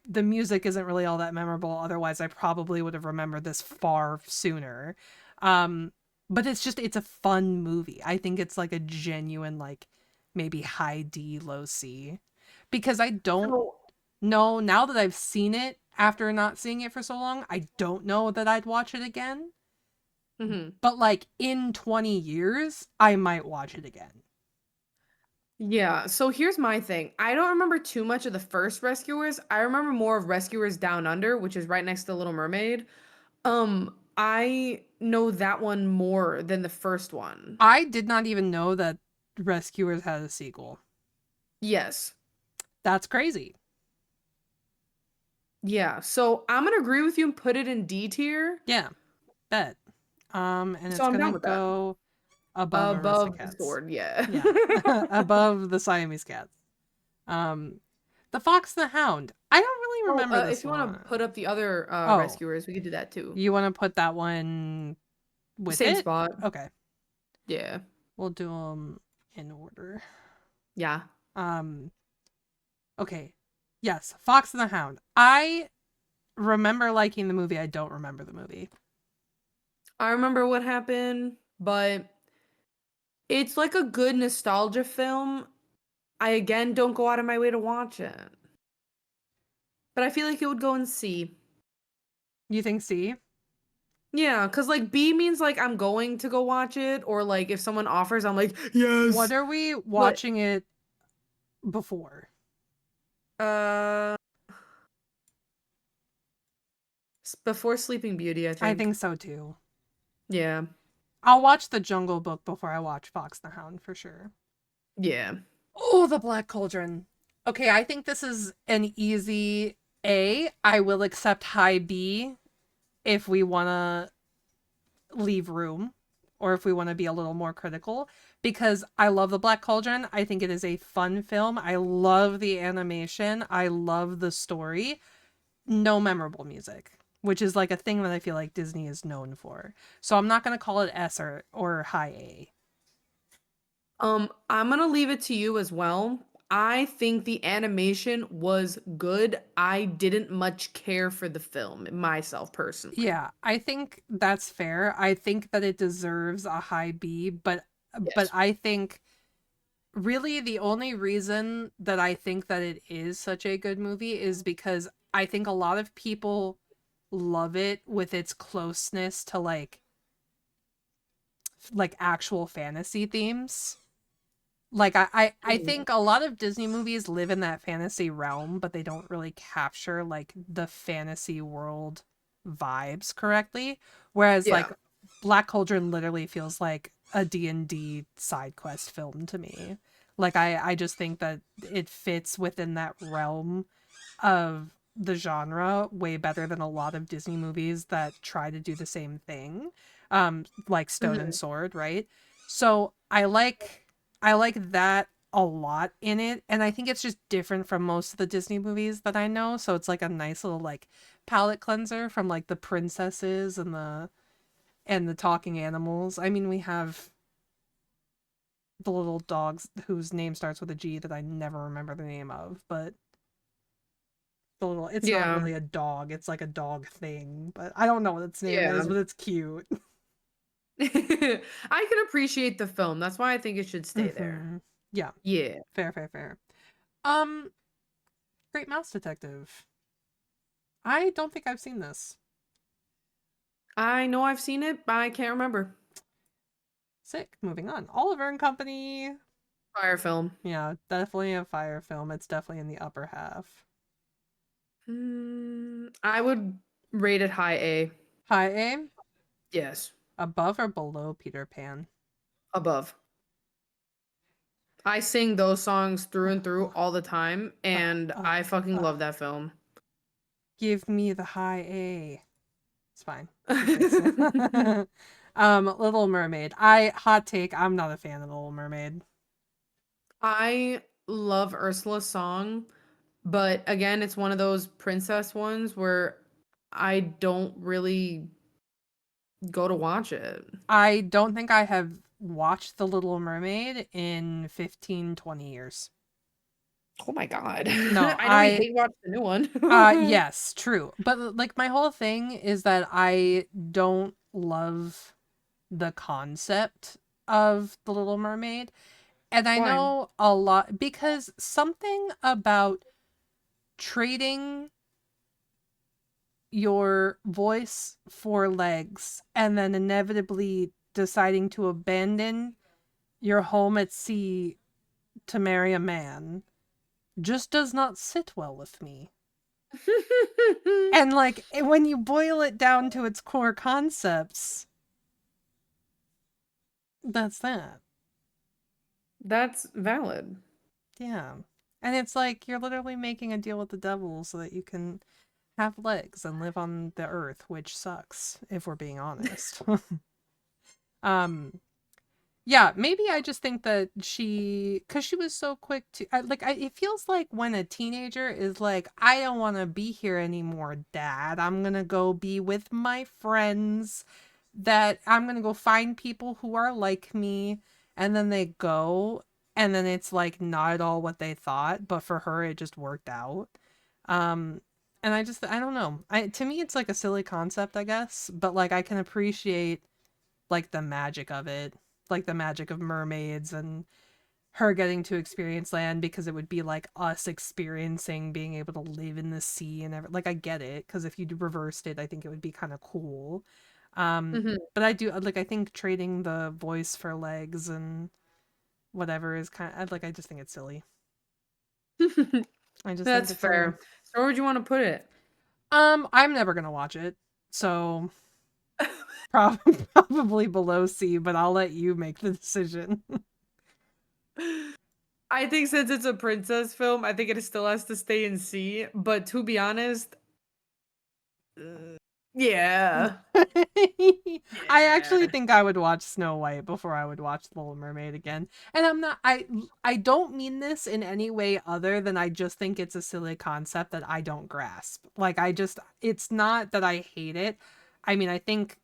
The music isn't really all that memorable. Otherwise, I probably would have remembered this far sooner. Um, but it's a fun movie. I think it's like a genuine like maybe high D, low C. Because I don't So, know now that I've seen it after not seeing it for so long, I don't know that I'd watch it again. mhm. But like in 20 years, I might watch it again. Yeah, so here's my thing. I don't remember too much of the first Rescuers. I remember more of Rescuers Down Under, which is right next to Little Mermaid. I know that one more than the first one. I did not even know that rescuers had a sequel. Yes. That's crazy. Yeah. So I'm gonna agree with you and put it in D tier. Yeah, bet. And So it's I'm down gonna with that. go above Above the Aristocats. sword, yeah. Yeah, above the Siamese cats. Um, the Fox and the Hound. I don't really Oh, remember this if you want to put one. up the other Oh, rescuers, we could do that too. you want to put that one with Same it? spot. Okay, Yeah. we'll do them in order. Yeah. Um, okay, yes, Fox and the Hound. I remember liking the movie. I don't remember the movie. I remember what happened, but it's like a good nostalgia film. I again don't go out of my way to watch it. But I feel like it would go in C. You think C? Yeah, because like B means like I'm going to go watch it, or like if someone offers, I'm like, yes. What are we But watching it before? uh before Sleeping Beauty, I I think. think so too. Yeah. I'll watch The Jungle Book before I watch Fox and the Hound for sure. Yeah. Oh, The Black Cauldron. Okay, I think this is an easy A. I will accept high B if we want to leave room or if we want to be a little more critical because I love The Black Cauldron. I think it is a fun film. I love the animation. I love the story. No memorable music, which is like a thing that I feel like Disney is known for. So I'm not going to call it S or high A. I'm gonna leave it to you as well. I think the animation was good. I didn't much care for the film myself personally. Yeah, I think that's fair. I think that it deserves a high B, but Yes. I think really the only reason that I think that it is such a good movie is because I think a lot of people love it with its closeness to like actual fantasy themes. Like I Mhm. think a lot of Disney movies live in that fantasy realm, but they don't really capture like the fantasy world vibes correctly. Whereas Yeah. like Black Cauldron literally feels like a D&D side quest film to me. Like I just think that it fits within that realm of the genre way better than a lot of Disney movies that try to do the same thing. Like Stone and Mhm. Sword, right? So I like that a lot in it, and I think it's just different from most of the Disney movies that I know. So it's like a nice little like palate cleanser from like the princesses and the talking animals. I mean, we have the little dogs whose name starts with a G that I never remember the name of, but the little it's not Yeah. really a dog, it's like a dog thing, but I don't know what its name is, Yeah. but it's cute. I can appreciate the film. That's why I think it should stay there. Hmm. Yeah, Yeah. fair, fair, fair. Um, Great Mouse Detective. I don't think I've seen this. I know I've seen it, but I can't remember. Sick. Moving on. Oliver and Company. Fire film. Yeah, definitely a fire film. It's definitely in the upper half. I would rate it high A. High A. Yes. Above or below Peter Pan? Above. I sing those songs through and through all the time, and Uh, I fucking uh, love that film. Give me the high A. It's fine. We'll fix it. Little Mermaid. Hot take, I'm not a fan of the Little Mermaid. I love Ursula's song, but again, it's one of those princess ones where I don't really go to watch it. I don't think I have watched The Little Mermaid in 15, 20 years. Oh my god. No, I know we hate watching the new one. yes, true. But like my whole thing is that I don't love the concept of The Little Mermaid. And I Why? know a lot because something about trading your voice for legs and then inevitably deciding to abandon your home at sea to marry a man just does not sit well with me. And like when you boil it down to its core concepts, that's that. That's valid. Yeah. And it's like you're literally making a deal with the devil so that you can have legs and live on the earth, which sucks, if we're being honest. um yeah, maybe I just think that cuz she was so quick to it feels like when a teenager is like, I don't want to be here anymore, dad. I'm going to go be with my friends, that I'm going to go find people who are like me, and then they go, and then it's like not at all what they thought, but for her it just worked out. Um and I don't know. To me it's like a silly concept, I guess, but like I can appreciate like the magic of it, like the magic of mermaids and her getting to experience land, because it would be like us experiencing being able to live in the sea and like I get it, because if you reversed it I think it would be kind of cool. Hmm. But I do like, I think trading the voice for legs and whatever is kind of like, I just think it's silly. I just think That's it's silly. fair. So where would you want to put it? I'm never gonna watch it, so probably below C, but I'll let you make the decision. I think since it's a princess film, I think it still has to stay in C. But to be honest, uh, yeah, I actually yeah, think I would watch Snow White before I would watch The Little Mermaid again. And I don't mean this in any way other than I just think it's a silly concept that I don't grasp. Like it's not that I hate it. I mean, I think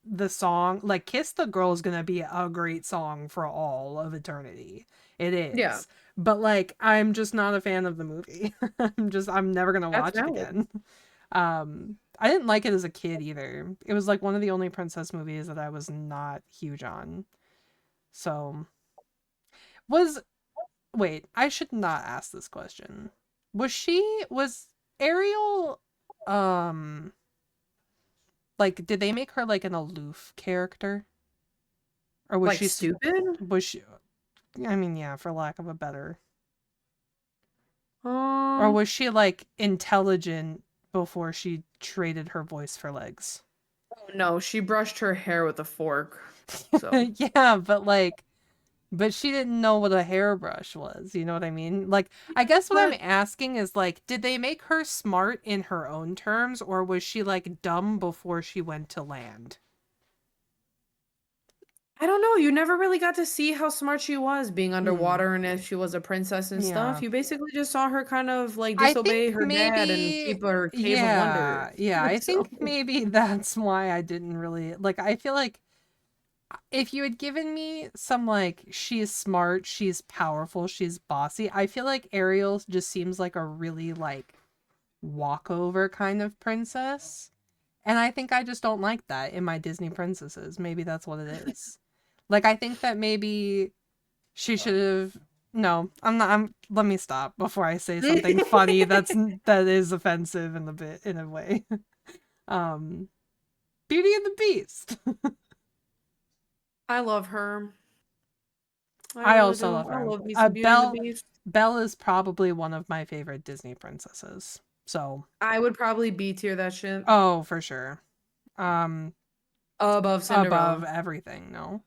the song, like Kiss the Girl, is going to be a great song for all of eternity. It yeah. is. But like I'm just not a fan of the movie. I'm never going to That's watch it valid. again. I didn't like it as a kid either. It was like one of the only princess movies that I was not huge on. So, was wait, I should not ask this question. Was Ariel um like, did they make her like an aloof character, or Like stupid? was she, I mean, yeah, for lack of a better, or Um, was she like intelligent before she traded her voice for legs? oh, no, she brushed her hair with a fork. So, Yeah, but she didn't know what a hairbrush was, you know what I mean? Like, I guess what I'm but asking is like, did they make her smart in her own terms, or was she like dumb before she went to land? I don't know. You never really got to see how smart she was being Hmm. underwater and if she was a princess and stuff. Yeah. You basically just saw her kind of like I disobey think her dad and maybe, keep her cave of wonders. yeah, I So, think maybe that's why I didn't really like, I feel like if you had given me some like, she's smart, she's powerful, she's bossy, I feel like Ariel just seems like a really like walkover kind of princess. And I think I just don't like that in my Disney princesses. Maybe that's what it is. Like, I think that maybe she should have. No, I'm not. Let me stop before I say something funny that is offensive in the bit in a way. Um, Beauty and the Beast. I love her. I I really also do. love I her. love me some Beauty and the Beast. Belle is probably one of my favorite Disney princesses. So, I would probably B tier that shit oh, for sure. Um, above Above Cinderella. everything. No.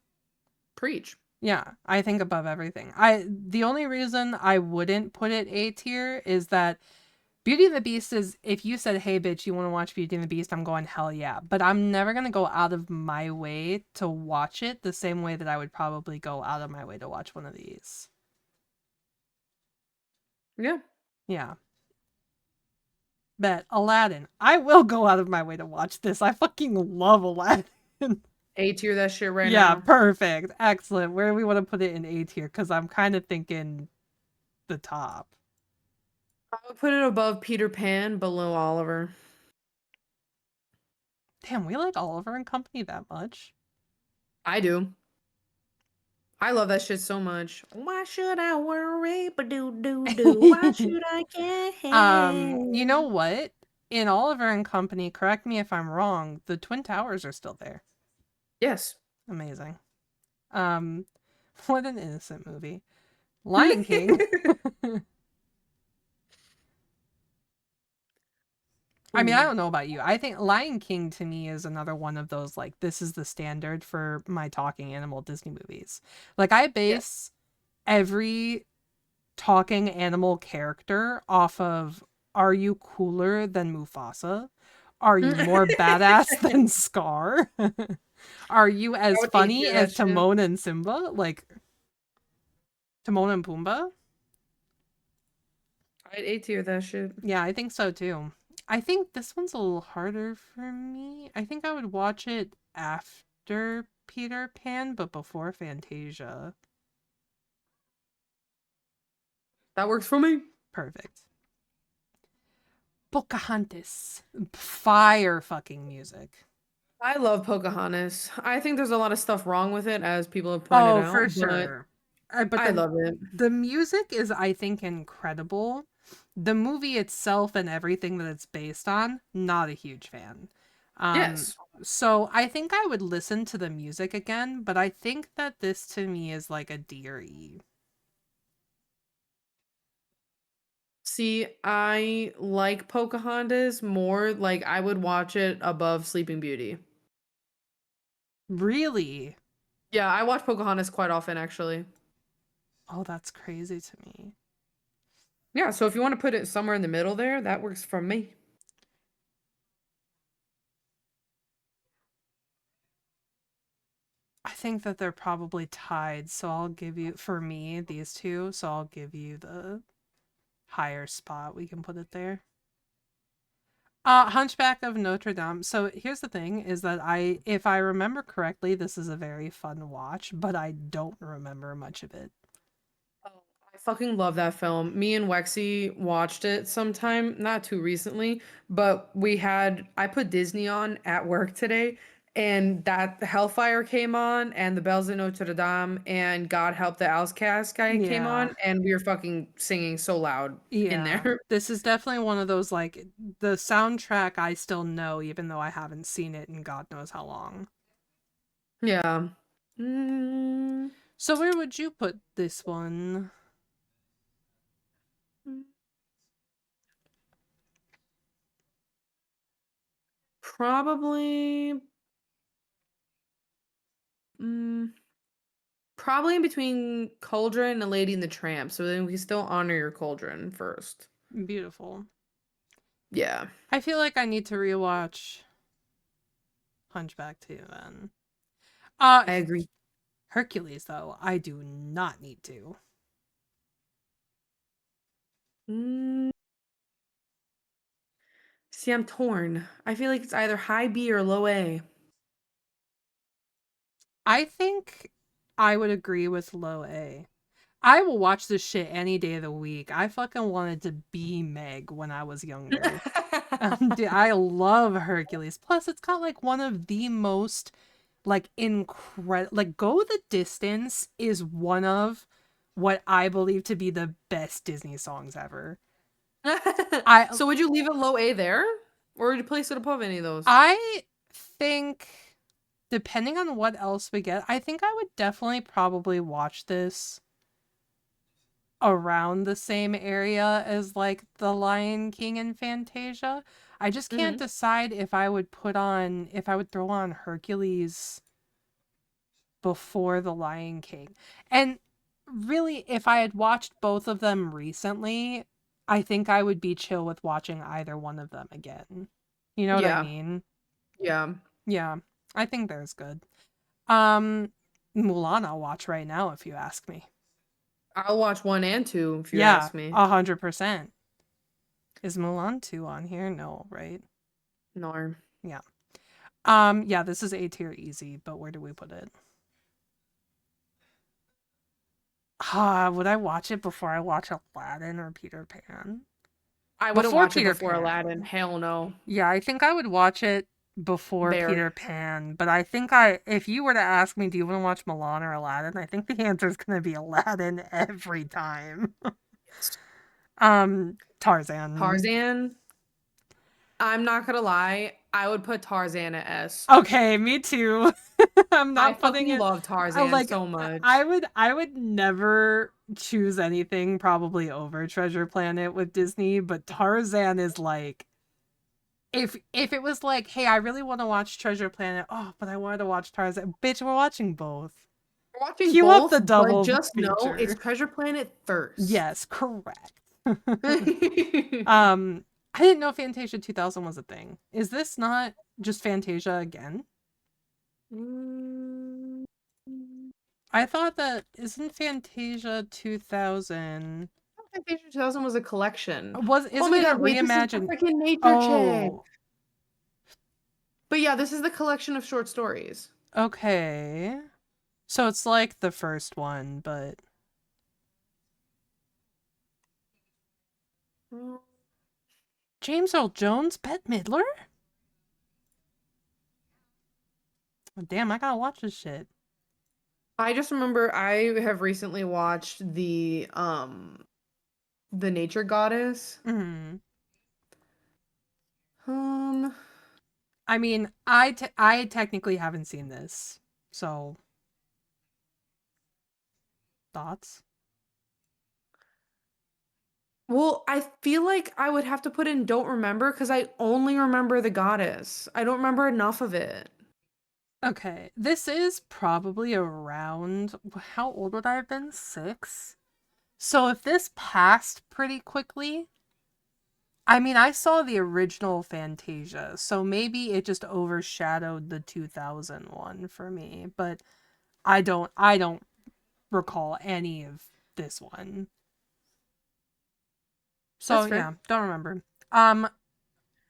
Preach. Yeah, I think above everything. The only reason I wouldn't put it A tier is that Beauty and the Beast is, if you said, "Hey bitch, you want to watch Beauty and the Beast?" I'm going, "Hell yeah." But I'm never going to go out of my way to watch it the same way that I would probably go out of my way to watch one of these. Yeah. Yeah. Bet Aladdin. I will go out of my way to watch this. I fucking love Aladdin. A tier that shit right Yeah, now. perfect. Excellent. Where do we want to put it in A tier? Cuz I'm kind of thinking the top. I would put it above Peter Pan, below Oliver. Damn, we like Oliver and Company that much. I do. I love that shit so much. Why should I worry? But do. Why should I You know care? what? In Oliver and Company, correct me if I'm wrong, the Twin Towers are still there. Yes. Amazing. Um, what an innocent movie. Lion King. I mean, I Ooh. don't know about you. I think Lion King to me is another one of those like, this is the standard for my talking animal Disney movies. Like, I Yes. base every talking animal character off of Are You Cooler Than Mufasa? Are you more badass than Scar? Are you I as would A funny tier as that shit. Timon and Simba? Like Timon and Pumbaa? I'd A tier that shit. Yeah, I think so too. I think this one's a little harder for me. I think I would watch it after Peter Pan, but before Fantasia. That works for me. Perfect. Pocahontas. Fire fucking music. I love Pocahontas. I think there's a lot of stuff wrong with it, as people have pointed Oh, out, for but sure. But I love it. the music is, I think, incredible. The movie itself and everything that it's based on, not a huge fan. Um, Yes. so I think I would listen to the music again, but I think that this to me is like a D or E. See, I like Pocahontas more. Like, I would watch it above Sleeping Beauty. Really? Yeah, I watch Pocahontas quite often, actually. Oh, that's crazy to me. Yeah, so if you want to put it somewhere in the middle there, that works for me. I think that they're probably tied, so I'll give you, for me, these two, so I'll give you the higher spot. We can put it there. Hunchback of Notre Dame. So here's the thing is that if I remember correctly, this is a very fun watch, but I don't remember much of it. Oh, I fucking love that film. Me and Wexy watched it sometime, not too recently, but I put Disney on at work today, and that Hellfire came on, and the Bells of Notre Dame, and God Help the Outcast guy came Yeah. on, and we were fucking singing so loud in Yeah. there. This is definitely one of those, like, the soundtrack I still know, even though I haven't seen it in God knows how long. Yeah. Mm, So where would you put this one? probably, mm, probably in between Cauldron and Lady and the Tramp, so then we can still honor your Cauldron first. Beautiful. Yeah, I feel like I need to rewatch Hunchback too then. I agree. Hercules though, I do not need to. Mm, see, I'm torn. I feel like it's either high B or low A. I think I would agree with low A. I will watch this shit any day of the week. I fucking wanted to be Meg when I was younger. Dude, I love Hercules. Plus, it's got like one of the most like incredible, like Go the Distance is one of what I believe to be the best Disney songs ever. I So would you leave it low A there? Or would you place it above any of those? I think depending on what else we get, I think I would definitely probably watch this around the same area as like The Lion King and Fantasia. I just can't Hmm. decide if I would throw on Hercules before The Lion King. And really, if I had watched both of them recently, I think I would be chill with watching either one of them again. You know what I Yeah, mean? yeah. Yeah, I think there's good. Um, Mulan I'll watch right now if you ask me. I'll watch 1 and 2 if you Yeah, ask me. 100%. Is Mulan 2 on here? No, right? No. Yeah. Yeah, this is A tier easy, but where do we put it? Would I watch it before I watch Aladdin or Peter Pan? I wouldn't Before watch it Peter before Pan. Aladdin. Hell no. Yeah, I think I would watch it before Bear. Peter Pan, but if you were to ask me, do you want to watch Mulan or Aladdin? I think the answer is going to be Aladdin every time. Tarzan. Tarzan. I'm not gonna lie. I would put Tarzan at S. Okay, me too. I'm I not putting fucking it. love Tarzan Like so I much. would, I would never choose anything probably over Treasure Planet with Disney, but Tarzan is like if it was like, hey, I really want to watch Treasure Planet. Oh, but I wanted to watch Tarzan. Bitch, we're watching both. We're watching Cue up both, the but double just know it's feature. Treasure Planet first. Yes, correct. I didn't know Fantasia 2000 was a thing. Is this not just Fantasia again? Mm, I thought that isn't Fantasia 2000 Fantasia 2000 was a collection. Oh isn't my it a god, wait, this is the reimagined? freaking nature chick. Oh, But yeah, this is the collection of short stories. okay. So it's like the first one, but Mm. James Earl Jones, Bette Midler? Damn, I gotta watch this shit. I just remember I have recently watched the Nature Goddess. Mm. Um I mean, I technically haven't seen this, so thoughts? well, I feel like I would have to put in don't remember because I only remember the goddess. I don't remember enough of it. Okay, this is probably around, how old would I have been? 6? So if this passed pretty quickly, I mean, I saw the original Fantasia, so maybe it just overshadowed the 2001 for me, but I don't recall any of this one. So That's fair. yeah, don't remember. Um,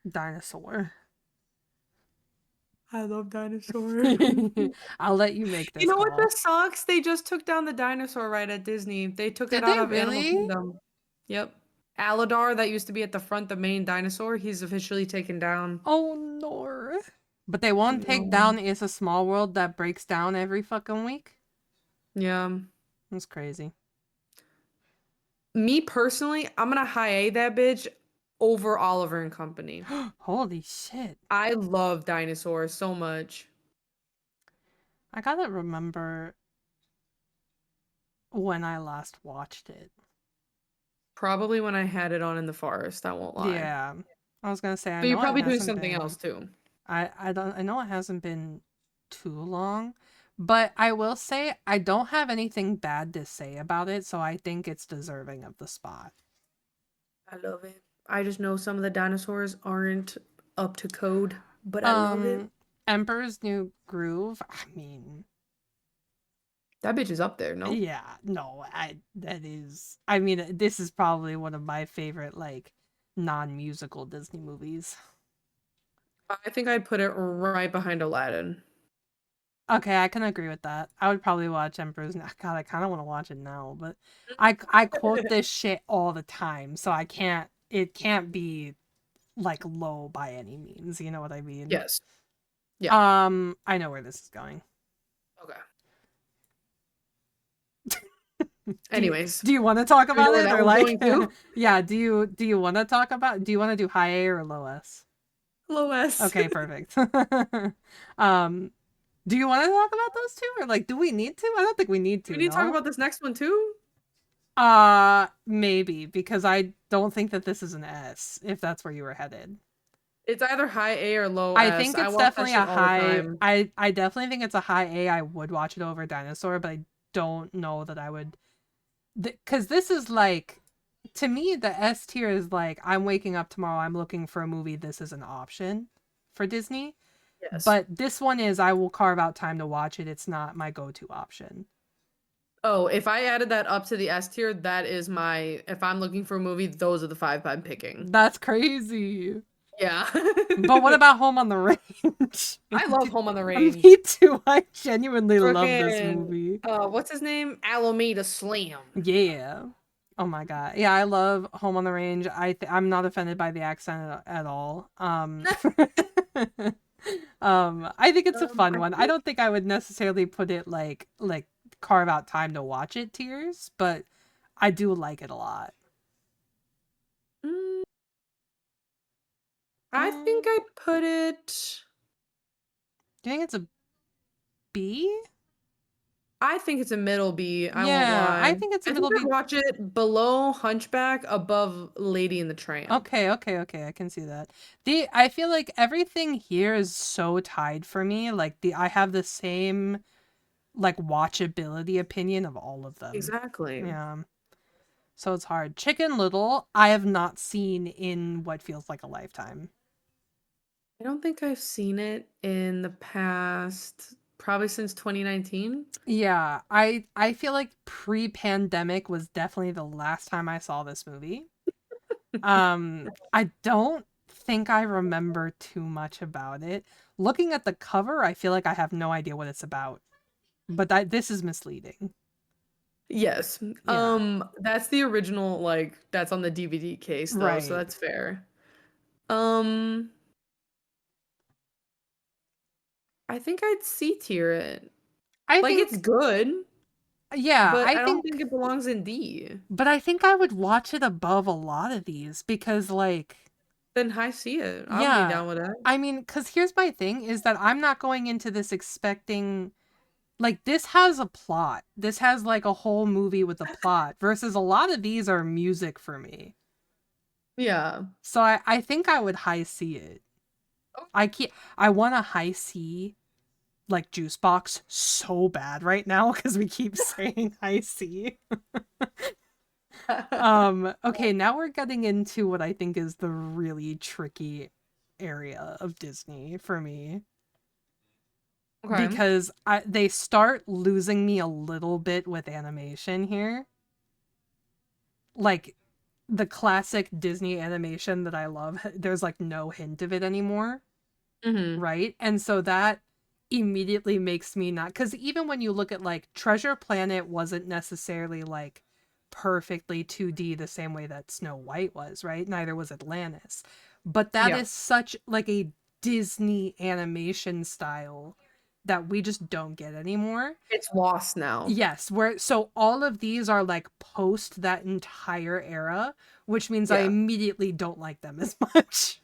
Dinosaur. I love dinosaur. I'll let you make You this know what call. this sucks? They just took down the dinosaur ride at Disney. They took it Did out they of Animal really? Kingdom. Yep. Aladar, that used to be at the front, the main dinosaur, he's officially taken down. Oh no. But they won't take No. down It's a Small World that breaks down every fucking week? Yeah. That's crazy. Me personally, I'm gonna high A that bitch over Oliver and Company. Holy shit. I love dinosaurs so much. I gotta remember when I last watched it. Probably when I had it on in the forest, I won't lie. Yeah. I was gonna say I But you're know it probably doing hasn't something been else too. I know it hasn't been too long, but I will say I don't have anything bad to say about it, so I think it's deserving of the spot. I love it. I just know some of the dinosaurs aren't up to code, but I love it. Emperor's New Groove, I mean, That bitch is up there, no? yeah, no, I mean, this is probably one of my favorite like non-musical Disney movies. I think I'd put it right behind Aladdin. Okay, I can agree with that. I would probably watch Emperor's New God, I kind of want to watch it now, but I quote this shit all the time, so it can't be like low by any means, you know what I mean? Yes. Yeah. I know where this is going. Okay. Do you Anyways, do you want to talk do you know about where it that or one's like going to? yeah, do you want to talk about do you want to do high A or low S? Low S. Okay, perfect. um do you want to talk about those two or like do we need to? I don't think we need We to, need to talk no? about this next one too. Maybe because I don't think that this is an S if that's where you were headed. It's either high A or low I S. think I it's watch that definitely shit a all the high time. I definitely think it's a high A. I would watch it over Dinosaur, but I don't know that I would because this is like to me the S tier is like I'm waking up tomorrow, I'm looking for a movie, this is an option for Disney. Yes. But this one is I will carve out time to watch it. It's not my go-to option. Oh, if I added that up to the S tier, that is my, if I'm looking for a movie, those are the five I'm picking. That's crazy. Yeah. But what about Home on the Range? I love Home on the Me Range. too. I genuinely love this Freaking, movie. what's his name? Alameda Slam. Yeah. Oh my god. Yeah, I love Home on the Range. I'm not offended by the accent at all. I think it's a fun I one. I think don't think I would necessarily put it like carve out time to watch it tiers, but I do like it a lot. mm, I think Mm, I'd put it. do you think it's a B? I think it's a middle B. I won't Yeah, lie. I think it's a I think middle I'd B. watch it below Hunchback, above Lady and the Tramp. Okay, I can see that. I feel like everything here is so tied for me. Like I have the same like watchability opinion of all of them. Exactly. Yeah. So it's hard. Chicken Little, I have not seen in what feels like a lifetime. I don't think I've seen it in the past, probably since 2019. Yeah, I feel like pre-pandemic was definitely the last time I saw this movie. I don't think I remember too much about it. Looking at the cover, I feel like I have no idea what it's about. But this is misleading. Yes. Yeah. That's the original, like, that's on the DVD case though, so Right. that's fair. Um, I think I'd C tier it. I Like, it's think good, yeah, but I don't think it belongs in D. I think I would watch it above a lot of these because like Then high C it. I'll be yeah, down with that. I mean, cuz here's my thing is that I'm not going into this expecting like this has a plot. This has like a whole movie with a plot versus a lot of these are music for me. Yeah. So I think I would high C it. I want a high C like juice box so bad right now because we keep saying high C. Okay, now we're getting into what I think is the really tricky area of Disney for me Okay. because they start losing me a little bit with animation here. Like the classic Disney animation that I love, there's like no hint of it anymore, Mm-hmm. right? And so that immediately makes me not because even when you look at like Treasure Planet wasn't necessarily like perfectly 2D the same way that Snow White was, right? Neither was Atlantis. But that Yeah. is such like a Disney animation style that we just don't get anymore. It's lost now. Yes, where so all of these are like post that entire era, which means I Yeah. immediately don't like them as much.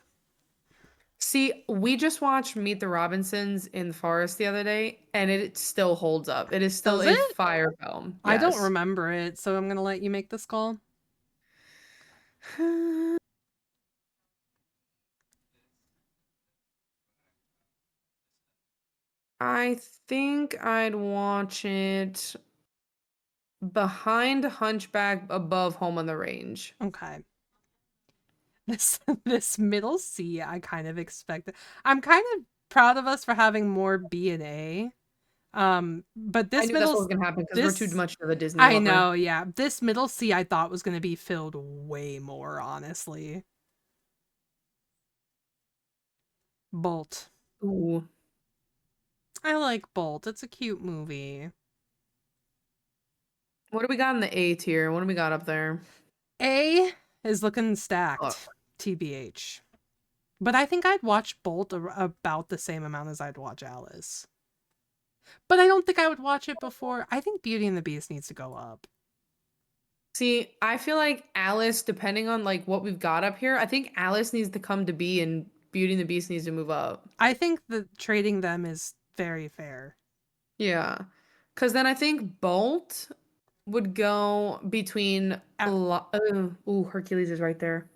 See, we just watched Meet the Robinsons in the forest the other day, and it still holds up. It is still Does a it? fire film. I don't Yes. remember it, so I'm gonna let you make this call. I think I'd watch it behind Hunchback, above Home on the Range. Okay. This middle C, I kind of expected. I'm kind of proud of us for having more B and A. But I knew that's what was gonna happen because we're too this much of a Disney I lover. know, yeah. This middle C I thought was gonna be filled way more, honestly. Bolt. Ooh. I like Bolt. It's a cute movie. What do we got in the A tier? What do we got up there? A is looking Oh. stacked, TBH. But I think I'd watch Bolt about the same amount as I'd watch Alice. But I don't think I would watch it before. I think Beauty and the Beast needs to go up. See, I feel like Alice, depending on like what we've got up here, I think Alice needs to come to B and Beauty and the Beast needs to move up. I think that trading them is very fair. Yeah. Because then I think Bolt would go between ooh, Hercules is right there.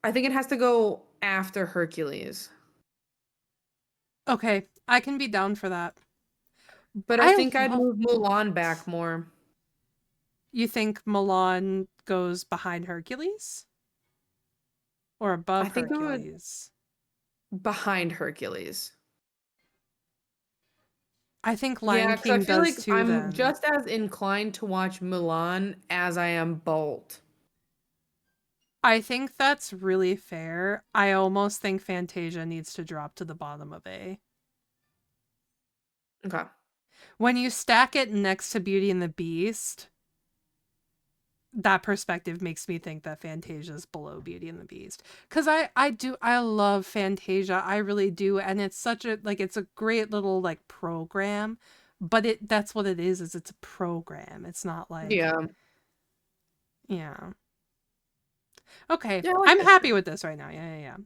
I think it has to go after Hercules. Okay, I can be down for that. But I I think I'd love move Mulan back more. You think Milan goes behind Hercules or I above think I would Hercules? behind Hercules. I think Yeah, Lion because I King feel does like too I'm then. just as inclined to watch Mulan as I am Bolt. I think that's really fair. I almost think Fantasia needs to drop to the bottom of A. Okay. When you stack it next to Beauty and the Beast, that perspective makes me think that Fantasia's below Beauty and the Beast. Cause I love Fantasia. I really do. And it's such a like it's a great little like program. But that's what it is it's a program. It's not like Yeah. yeah. Okay. Yeah, I like I'm that happy too. with this right now. Yeah, yeah,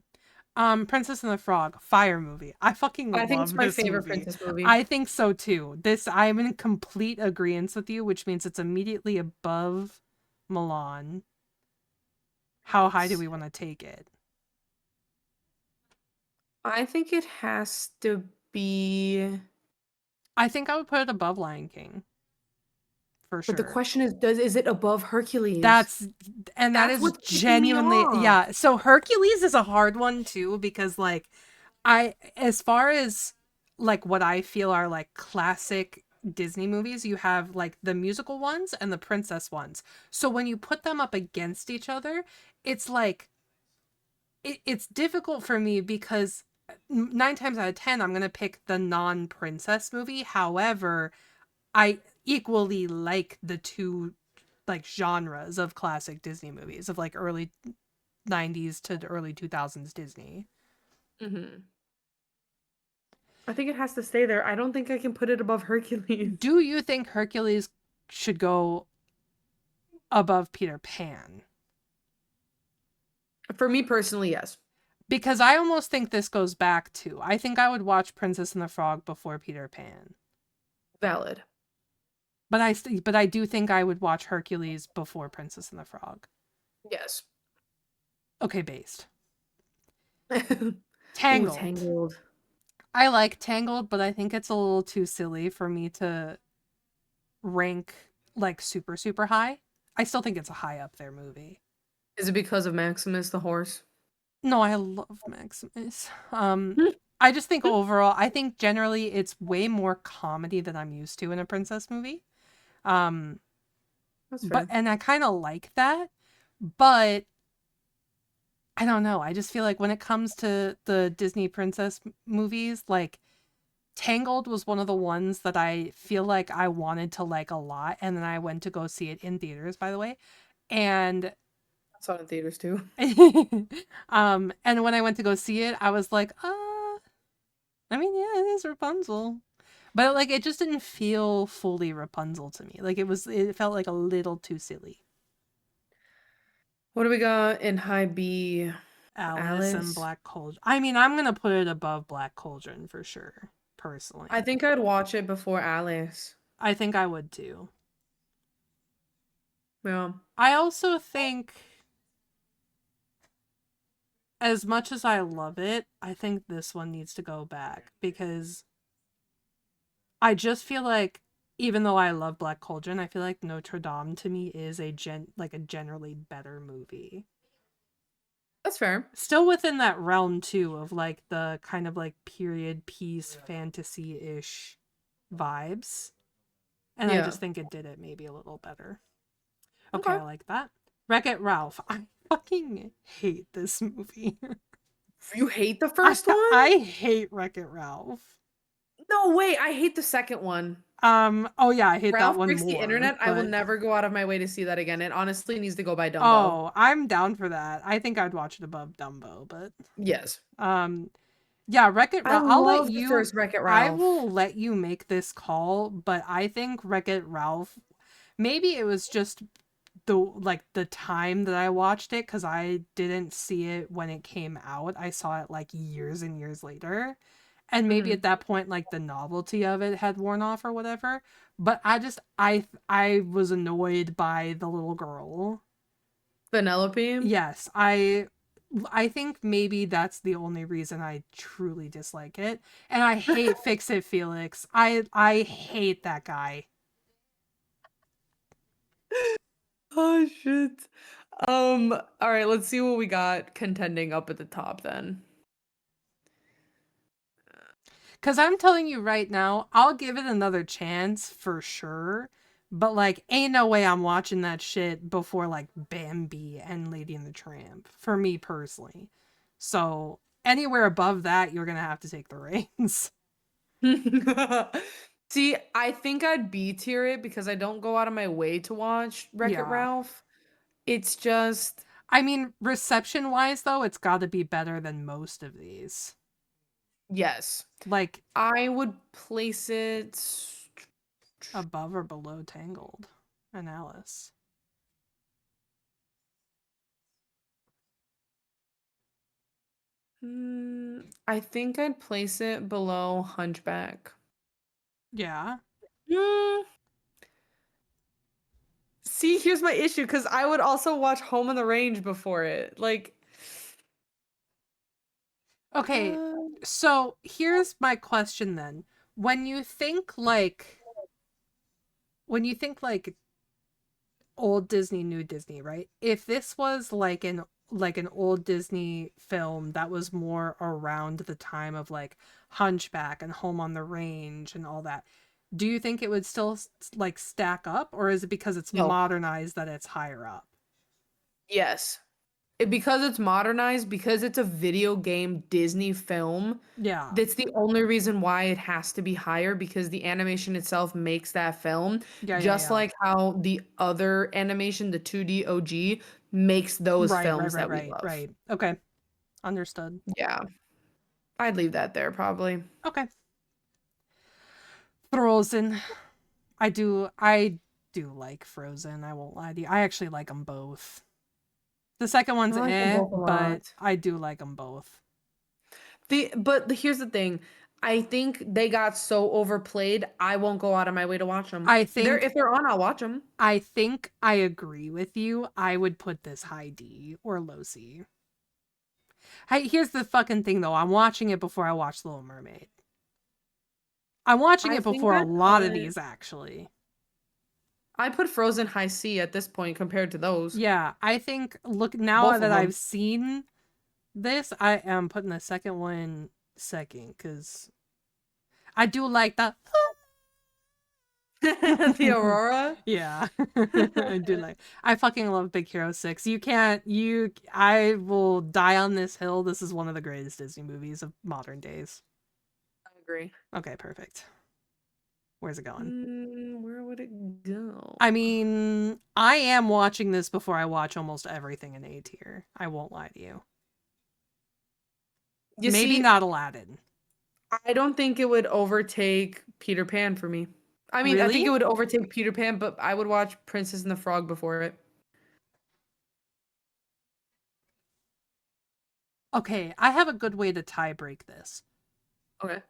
yeah. Princess and the Frog, fire movie. I I fucking think it's love my this favorite movie. princess movie. I think so too. This I'm in complete agreement with you, which means it's immediately above Milan. How high do Right. we want to take it? I think it has to be. I think I would put it above Lion King for But the sure. question is it above Hercules? That's and that That's is what's kicking me genuinely, off. yeah. So Hercules is a hard one too because like as far as like what I feel are like classic Disney movies, you have like the musical ones and the princess ones. So when you put them up against each other, it's like it's difficult for me because 9 times out of 10 I'm going to pick the non-princess movie. However, I equally like the two like genres of classic Disney movies of like early 90s to early 2000s Disney. Hmm. I think it has to stay there. I don't think I can put it above Hercules. Do you think Hercules should go above Peter Pan? For me personally, yes. Because I almost think this goes back to I think I would watch Princess and the Frog before Peter Pan. Valid. But I do think I would watch Hercules before Princess and the Frog. Yes. Okay, based. Ooh, Tangled. Tangled. I like Tangled, but I think it's a little too silly for me to rank like super super high. I still think it's a high up there movie. Is it because of Maximus the horse? No, I love Maximus. I just think overall, I think generally it's way more comedy than I'm used to in a princess movie. Um, That's but fair. and I kind of like that, but I don't know. I just feel like when it comes to the Disney princess movies, like Tangled was one of the ones that I feel like I wanted to like a lot, and then I went to go see it in theaters, by the way. And I saw it in theaters too. and when I went to go see it, I was like, I mean, yeah, it is Rapunzel. But like it just didn't feel fully Rapunzel to me. Like it felt like a little too silly. What do we got in high B? Alice and Alice. Black Cauldron. I mean, I'm gonna put it above Black Cauldron for sure, I personally. think I'd watch it before Alice. I think I would too. Yeah. I also think as much as I love it, I think this one needs to go back because I just feel like even though I love Black Cauldron, I feel like Notre Dame to me is a generally better movie. That's fair. Still within that realm too of like the kind of like period piece fantasy-ish vibes. And I Yeah. just think it did it maybe a little better. Okay, Okay. I like that. Wreck-It Ralph. I fucking hate this movie. You hate the I first one? I hate Wreck-It Ralph. No, wait, I hate the second one. Oh yeah, I hate that Ralph one Breaks the more, Internet. I will but never go out of my way to see that again. It honestly needs to go by Dumbo. oh, I'm down for that. I think I'd watch it above Dumbo, but Yes. um yeah, Wreck-It I Ralph. I'll let love the you first Wreck-It I Ralph. will let you make this call, but I think Wreck-It Ralph maybe it was just the time that I watched it cuz I didn't see it when it came out. I saw it like years and years later. And maybe at Mhm. that point like the novelty of it had worn off or whatever, but I was annoyed by the little girl. Penelope. Yes, I think maybe that's the only reason I truly dislike it. And I hate Fix It Felix. I hate that guy. Oh shit. All right, let's see what we got contending up at the top then. Cuz I'm telling you right now, I'll give it another chance for sure. But like ain't no way I'm watching that shit before like Bambi and Lady and the Tramp for me personally. So anywhere above that, you're going to have to take the reins. See, I think I'd B tier it because I don't go out of my way to watch Wreck-It Yeah. Ralph. It's just I mean, reception wise, though, it's got to be better than most of these. yes. Like I would place it above or below Tangled and Alice. I think I'd place it below Hunchback. Yeah. Mm, see, here's my issue because I would also watch Home on the Range before it. Like, Okay. uh, So here's my question then. when you think like when you think like old Disney, new Disney, right? If this was like an old Disney film that was more around the time of like Hunchback and Home on the Range and all that, do you think it would still like stack up, or is it because it's No. modernized that it's higher up? Yes. Because it's modernized, because it's a video game Disney film, Yeah. that's the only reason why it has to be higher because the animation itself makes that film, Yeah, yeah, just yeah. like how the other animation, the 2D OG, makes those Right, right, films right, that we right, love. right. Okay. Understood. Yeah, I'd leave that there probably. Okay. Frozen. I do like Frozen. I won't lie to you. I actually like them both. The second I one's like them both a but lot. I do like them both. Here's the thing. I think they got so overplayed, I won't go out of my way to watch them. I They're think if they're on, I'll watch them. I think I agree with you. I would put this high D or low C. Hey, here's the fucking thing though. I'm watching it before I watch Little Mermaid. I'm watching I it think before a I'd lot of put these actually. I put Frozen high C at this point compared to those. Yeah, I think look now Both that of I've them. seen this, I am putting the second one second because I do like the The Aurora. yeah. I do like I fucking love Big Hero 6. I will die on this hill. This is one of the greatest Disney movies of modern days. I agree. Okay, perfect. Where's it going? Where would it go? I mean, I am watching this before I watch almost everything in A tier. I won't lie to you. You Maybe see, not Aladdin. I don't think it would overtake Peter Pan for me. I mean, I think Really? it would overtake Peter Pan, but I would watch Princess and the Frog before it. Okay, I have a good way to tie break this. Okay.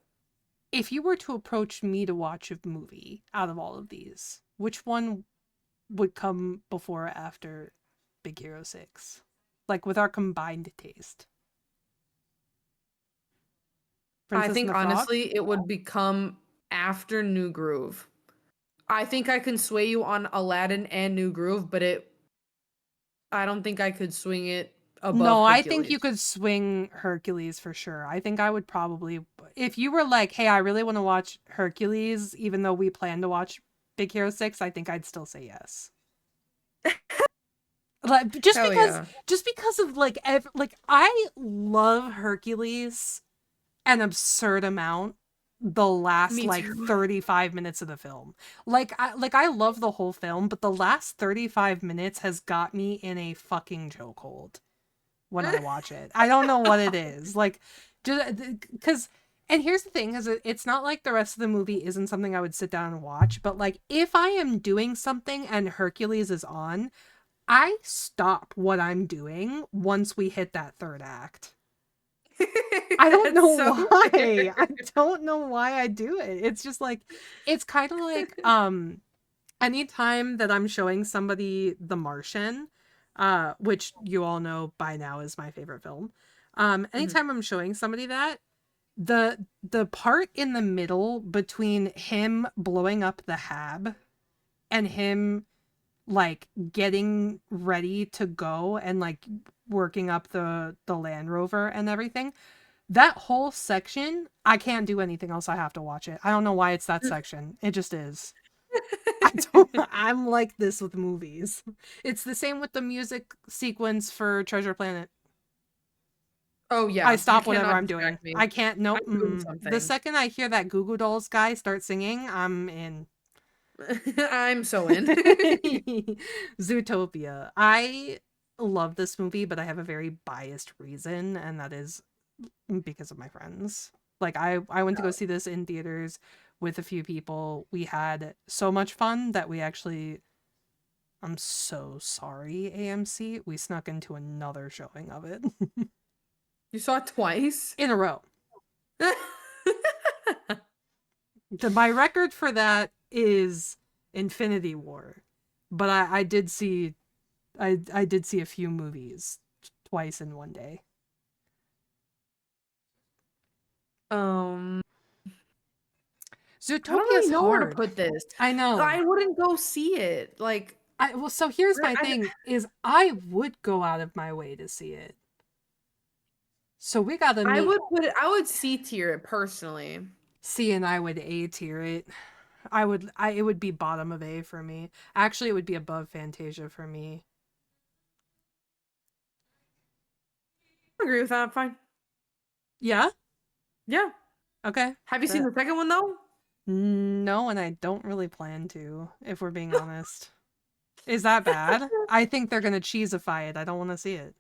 If you were to approach me to watch a movie out of all of these, which one would come before or after Big Hero 6? Like with our combined taste. I Princess and think the Frog? honestly, it would become after New Groove. I think I can sway you on Aladdin and New Groove, but I don't think I could swing it above No, I think you Hercules. could swing Hercules for sure. I think I would probably, if you were like, hey, I really want to watch Hercules, even though we plan to watch Big Hero 6, I think I'd still say yes. Like Hell yeah. just because of like like I love Hercules an absurd amount the last Me like too. 35 minutes of the film. Like I love the whole film, but the last 35 minutes has got me in a fucking chokehold when I watch it. I don't know what it is. Like just cuz and here's the thing is it's not like the rest of the movie isn't something I would sit down and watch, but like if I am doing something and Hercules is on, I stop what I'm doing once we hit that third act. I don't know That's so why. fair. I don't know why I do it. It's just like it's kind of like anytime that I'm showing somebody The Martian, which you all know by now is my favorite film. Mhm. Anytime I'm showing somebody that the part in the middle between him blowing up the hab and him like getting ready to go and like working up the Land Rover and everything, that whole section, I can't do anything else. I have to watch it. I don't know why it's that section. It just is. I don't I'm like this with movies. It's the same with the music sequence for Treasure Planet. Oh I yeah, you stop whatever cannot I'm doing. distract me. I can't nope. I'm doing The something. second I hear that Goo Goo Dolls guy start singing, I'm in. I'm so in. Zootopia. I love this movie, but I have a very biased reason, and that is because of my friends. Like I went to go see this in theaters with a few people. We had so much fun that we actually I'm so sorry, AMC. We snuck into another showing of it You saw it twice? in a row. My record for that is Infinity War. But I did see I did see a few movies twice in one day. Um, I don't Zootopia is really know where to hard. put this. I know. I wouldn't go see it. Like, Well, so here's my I, thing: is I would go out of my way to see it. So we gotta I meet. would put it. I would C tier it personally. C and I would A tier it. It would be bottom of A for me. Actually, it would be above Fantasia for me. I agree with that. Fine. Yeah. Yeah. Okay. Have you seen That the second one though? No, and I don't really plan to, if we're being honest. Is that bad? I think they're gonna cheesify it. I don't want to see it.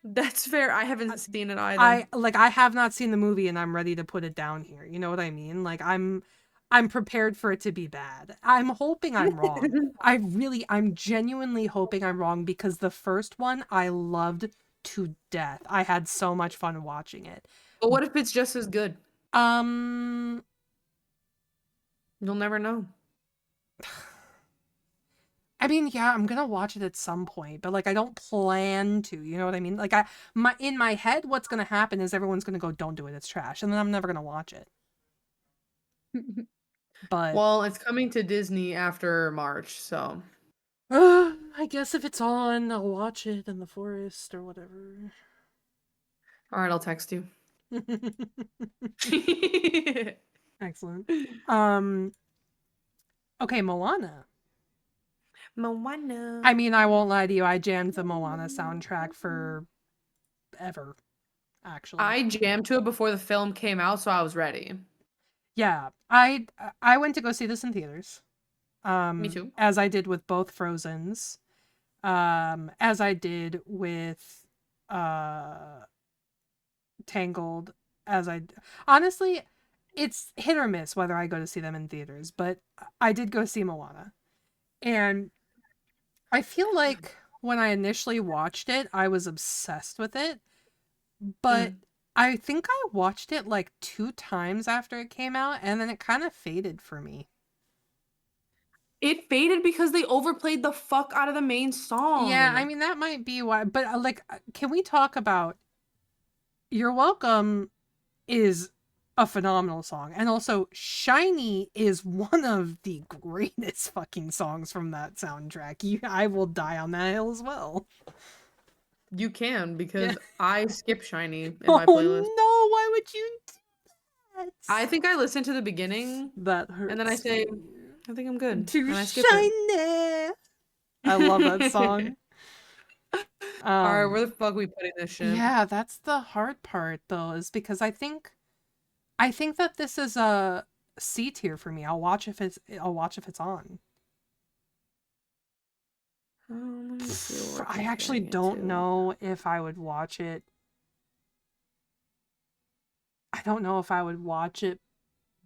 That's fair. I I, haven't seen it either. I have not seen the movie and I'm ready to put it down here. You know what I mean? Like I'm prepared for it to be bad. I'm hoping I'm wrong. I'm genuinely hoping I'm wrong because the first one I loved to death. I had so much fun watching it. But what if it's just as good? Um You'll never know. I mean, yeah, I'm gonna watch it at some point, but like I don't plan to, you know what I mean? Like in my head, what's gonna happen is everyone's gonna go, "Don't do it, it's trash," and then I'm never gonna watch it. But Well, it's coming to Disney after March, so. I guess if it's on, I'll watch it in the forest or whatever. All right, I'll text you. Excellent. Um, okay, Moana. Moana. I mean, I won't lie to you, I jammed the Moana soundtrack for ever, actually. I jammed to it before the film came out, so I was ready. Yeah, I went to go see this in theaters. Me too. As I did with both Frozens. As I did with Tangled, honestly, it's hit or miss whether I go to see them in theaters, but I did go see Moana. And I feel like when I initially watched it, I was obsessed with it, but Mm. I think I watched it like 2 times after it came out, and then it kind of faded for me. It faded because they overplayed the fuck out of the main Yeah, I song. mean, that might be why, but can we talk about You're Welcome is a phenomenal song. And also, Shiny is one of the greatest fucking songs from that soundtrack. I will die on that hill as well. You can Yeah. because I skip Shiny in Oh my playlist. no, why would you do I that? think I listen to the beginning That and then I hurts say, me. I think I'm good. Too And I skip it. shiny. I love that song. All right, Um, where the fuck we putting this shit? yeah, that's the hard part though, is because I think that this is a C tier for me. I'll watch if it's on. Let me see what we're I actually comparing it don't to. know if I would watch it. I don't know if I would watch it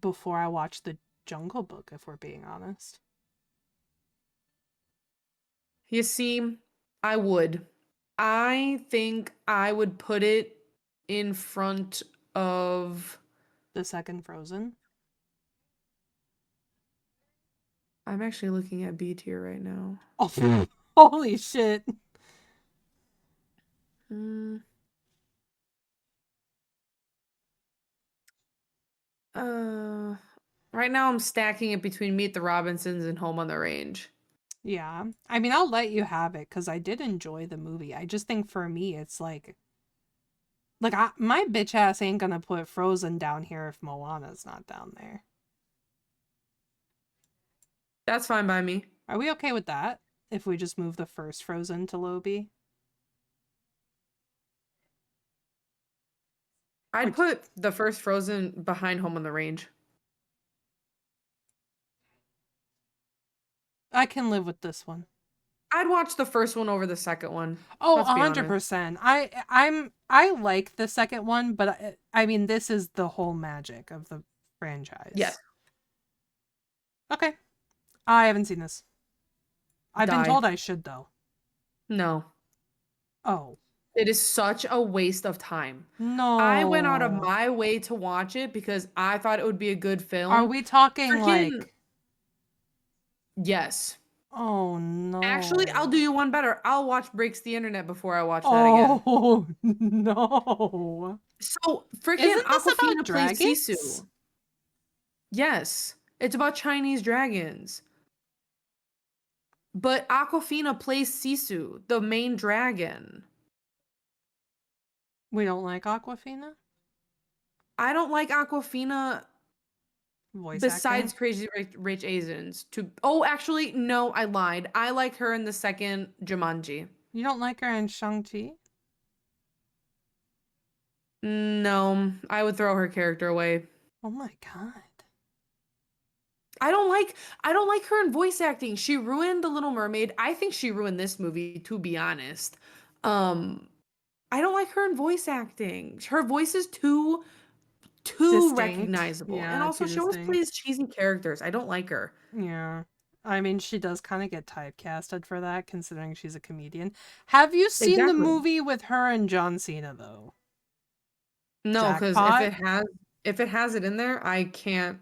before I watch The Jungle Book, if we're being honest. You see, I would. I think I would put it in front of. The second Frozen. I'm actually looking at B tier right now. Oh, holy shit. Mm, right now I'm stacking it between Meet the Robinsons and Home on the Range. Yeah. I mean, I'll let you have it because I did enjoy the movie. I just think for me, it's my bitch ass ain't gonna put Frozen down here if Moana's not down there. That's fine by me. Are we okay with that? If we just move the first Frozen to Lobie? I'd put the first Frozen behind Home on the Range. I can live with this one. I'd watch the first one over the second one. Oh, Let's be honest. 100%. I like the second one, but I mean this is the whole magic of the franchise. Yes. Okay. I haven't seen this. I've been Die. told I should though. No. Oh. It is such a waste of time. No. I went out of my way to watch it because I thought it would be a good film. Are we talking Freaking like yes. Oh no. Actually, I'll do you one better. I'll watch Breaks the Internet before I watch that again. Oh no. So freaking Isn't this about Aquafina plays dragons? Sisu. Yes, it's about Chinese dragons. But Aquafina plays Sisu, the main dragon. We don't like Aquafina? I don't like Aquafina Voice acting? besides Crazy Rich Asians. Oh, actually, no, I lied. I like her in the second Jumanji. You don't like her in Shang-Chi? No, I would throw her character away. Oh my god. I don't like her in voice acting. She ruined The Little Mermaid. I think she ruined this movie, to be honest. Um, I don't like her in voice acting. Her voice is too Distinct. recognizable. And Yeah, also too she always distinct. plays cheesy characters. I don't like her. Yeah. I mean, she does kind of get typecasted for that, considering she's a comedian. Have you seen the Exactly. movie with her and John Cena, though? No, because Jackpot? if it has it in there, I can't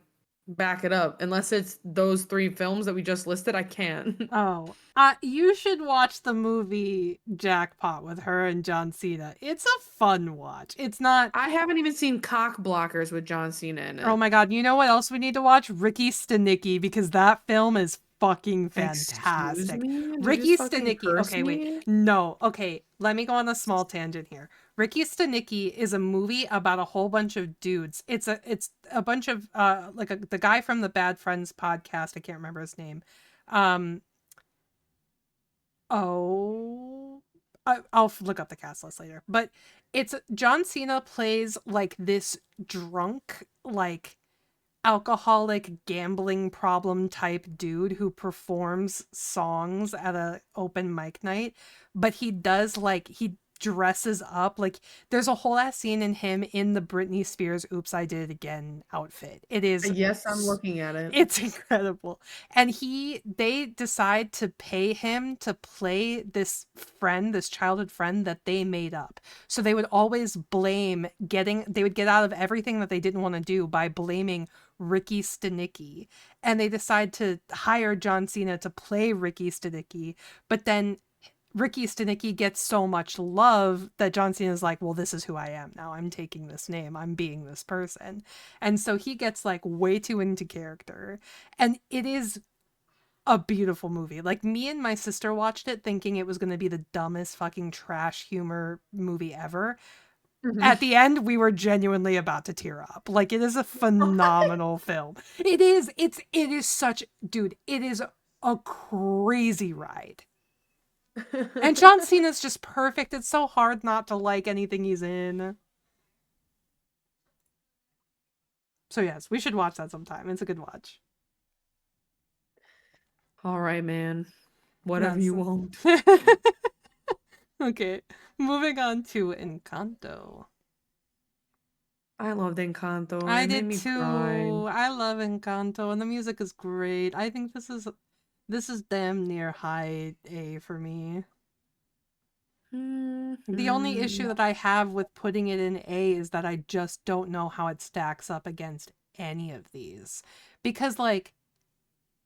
back it up. Unless it's those three films that we just listed, I can't. Oh, you should watch the movie Jackpot with her and John Cena. It's a fun watch. It's not. I haven't even seen Cock Blockers with John Cena in Oh it. my god, you know what else we need to watch? Ricky Stenicki, because that film is fucking Excuse fantastic. me? Did you just Ricky fucking Stenicki. curse Okay, wait. me? No. Okay, let me go on a small tangent here. Ricky Stenicki is a movie about a whole bunch of dudes. It's a bunch of the guy from the Bad Friends podcast, I can't remember his name. Um oh I'll look up the cast list later. But it's John Cena plays like this drunk, like alcoholic gambling problem type dude who performs songs at a open mic night, but he does like he dresses up like there's a whole ass scene in him in the Britney Spears Oops I Did It Again outfit. Yes, I'm looking at it. It's incredible. And they decide to pay him to play this friend, this childhood friend that they made up. So they would always they would get out of everything that they didn't want to do by blaming Ricky Stenicki. And they decide to hire John Cena to play Ricky Stenicki, but then Ricky Stenicki gets so much love that John Cena is like, well, this is who I am now. I'm taking this name. I'm being this person. And so he gets like way too into character. And it is a beautiful movie. Like me and my sister watched it thinking it was going to be the dumbest fucking trash humor movie ever. Mhm. At the end, we were genuinely about to tear up. Like it is a phenomenal film. It is such, dude, it is a crazy ride. And John Cena's just perfect. It's so hard not to like anything he's in. So yes, we should watch that sometime. It's a good watch. All right, man. Whatever That's you want. okay. Moving on to Encanto. I loved Encanto. I It made did me cry. too. I love Encanto, and the music is great. I think this is damn near high A for me. The only issue Mhm. that I have with putting it in A is that I just don't know how it stacks up against any of these. Because, like,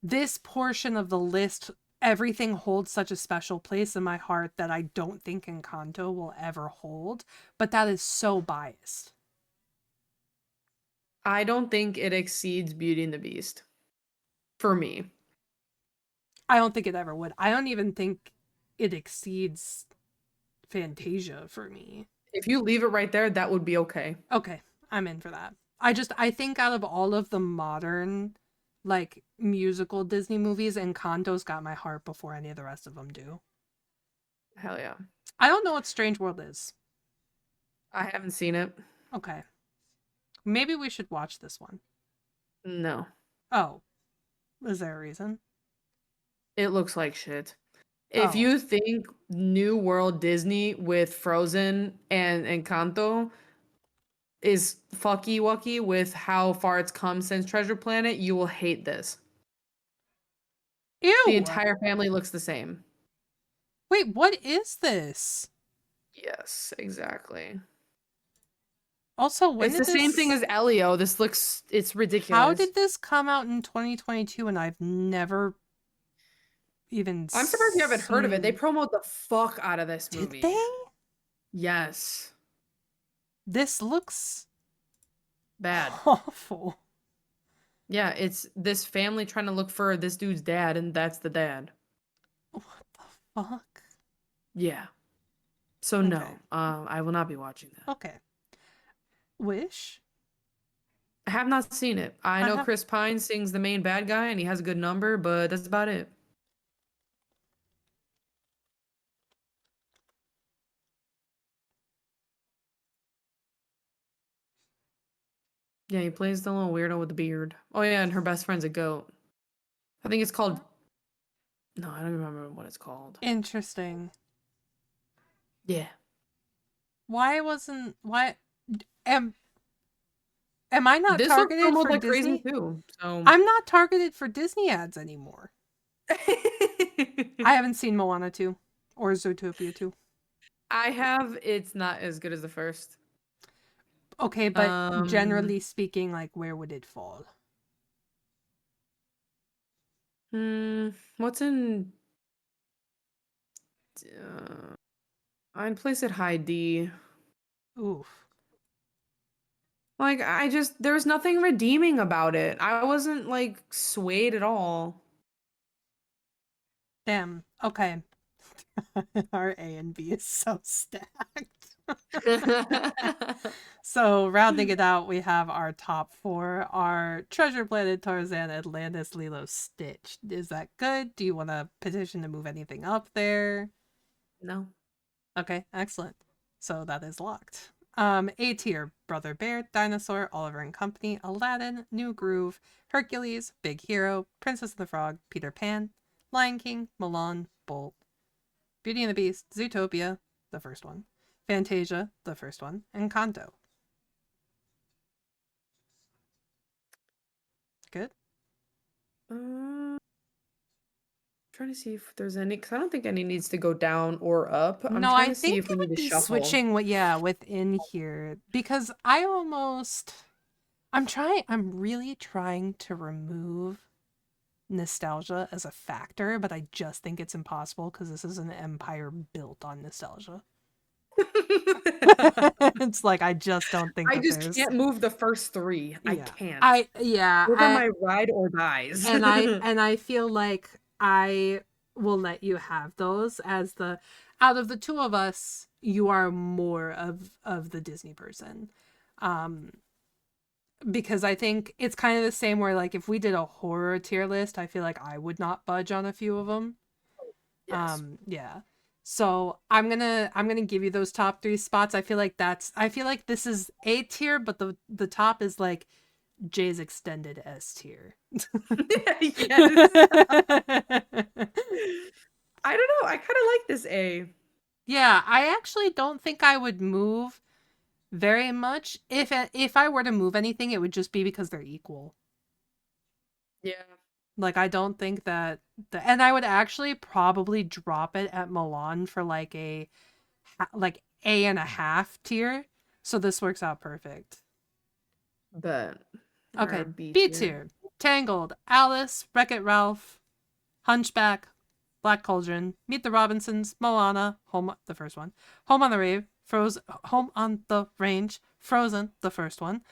this portion of the list, everything holds such a special place in my heart that I don't think Encanto will ever hold. But that is so biased. I don't think it exceeds Beauty and the Beast for me. I don't think it ever would. I don't even think it exceeds Fantasia for me. If you leave it right there, that would be okay. Okay, I'm in for that. I think out of all of the modern like musical Disney movies, Encanto's got my heart before any of the rest of them do. Hell yeah. I don't know what Strange World is. I haven't seen it. Okay. Maybe we should watch this one. No. Oh, is there a reason? It looks like shit. If Oh. you think New World Disney with Frozen and Encanto is fucky wucky with how far it's come since Treasure Planet, you will hate this. The Ew. entire family looks the same. Wait, what is this? Yes, exactly. Also, when It's did the same thing this as Elio. It's How ridiculous. did this come out in 2022 and I've never even I'm surprised you haven't heard of it. They seen. promote the fuck out of this Did movie. they? Yes. This looks Bad. awful. Yeah, it's this family trying to look for this dude's dad, and that's the dad. What the fuck? Yeah. So Okay. no, I will not be watching that. Okay. Wish? I have not seen it. I I know have. Chris Pine sings the main bad guy, and he has a good number, but that's about it. Yeah, he plays the little weirdo with the beard. Oh yeah, and her best friend's a goat. I think it's called. No, I don't remember what it's called. Interesting. Yeah. Why wasn't. Why. Am, am I not This looks targeted almost for like crazy Disney? too. So I'm not targeted for Disney ads anymore. I haven't seen Moana 2 or Zootopia 2. I have. It's not as good as the first. Okay, but Um, generally speaking, like, where would it fall? what's in? Uh, I'd place it high D. Oof. Like I just there was nothing redeeming about it. I wasn't like swayed at all. Damn. Okay. Our A and B is so stacked. So, rounding it out, we have our top four are Treasure Planet, Tarzan, Atlantis, Lilo, Stitch. Is that good? Do you want to petition to move anything up there? No. Okay, excellent. So that is locked. A tier: Brother Bear, Dinosaur, Oliver and Company, Aladdin, New Groove, Hercules, Big Hero, Princess of the Frog, Peter Pan, Lion King, Mulan, Bolt, Beauty and the Beast, Zootopia, the first one, Fantasia, the first one, and Kanto. Good. Uh, trying to see if there's any because I don't think any needs to go down or up. I'm No, trying I to see think if we it need would to be shuffle. switching what within here because I'm really trying to remove nostalgia as a factor, but I just think it's impossible because this is an empire built on nostalgia. It's like I just don't think I that just there's can't move the first three. I yeah. can't. I yeah, Those are my ride or dies. I feel like I will let you have those as the out of the two of us, you are more of the Disney person. Um because I think it's kind of the same where like if we did a horror tier list, I feel like I would not budge on a few of them. Yes. Yeah. So I'm gonna give you those top three spots. I feel like this is A tier, but the top is like Jay's extended S tier. Yes. I don't know. I kind of like this A. Yeah, I actually don't think I would move very much. If I were to move anything, it would just be because they're equal. Yeah. Like I don't think that and I would actually probably drop it at Milan for like like A and a half tier. So this works out perfect. But or Okay, B B tier. tier. Tangled, Alice, Wreck-It Ralph, Hunchback, Black Cauldron, Meet the Robinsons, Moana, Home the first one, Home on the Rave, Home on the Range, Frozen, the first one,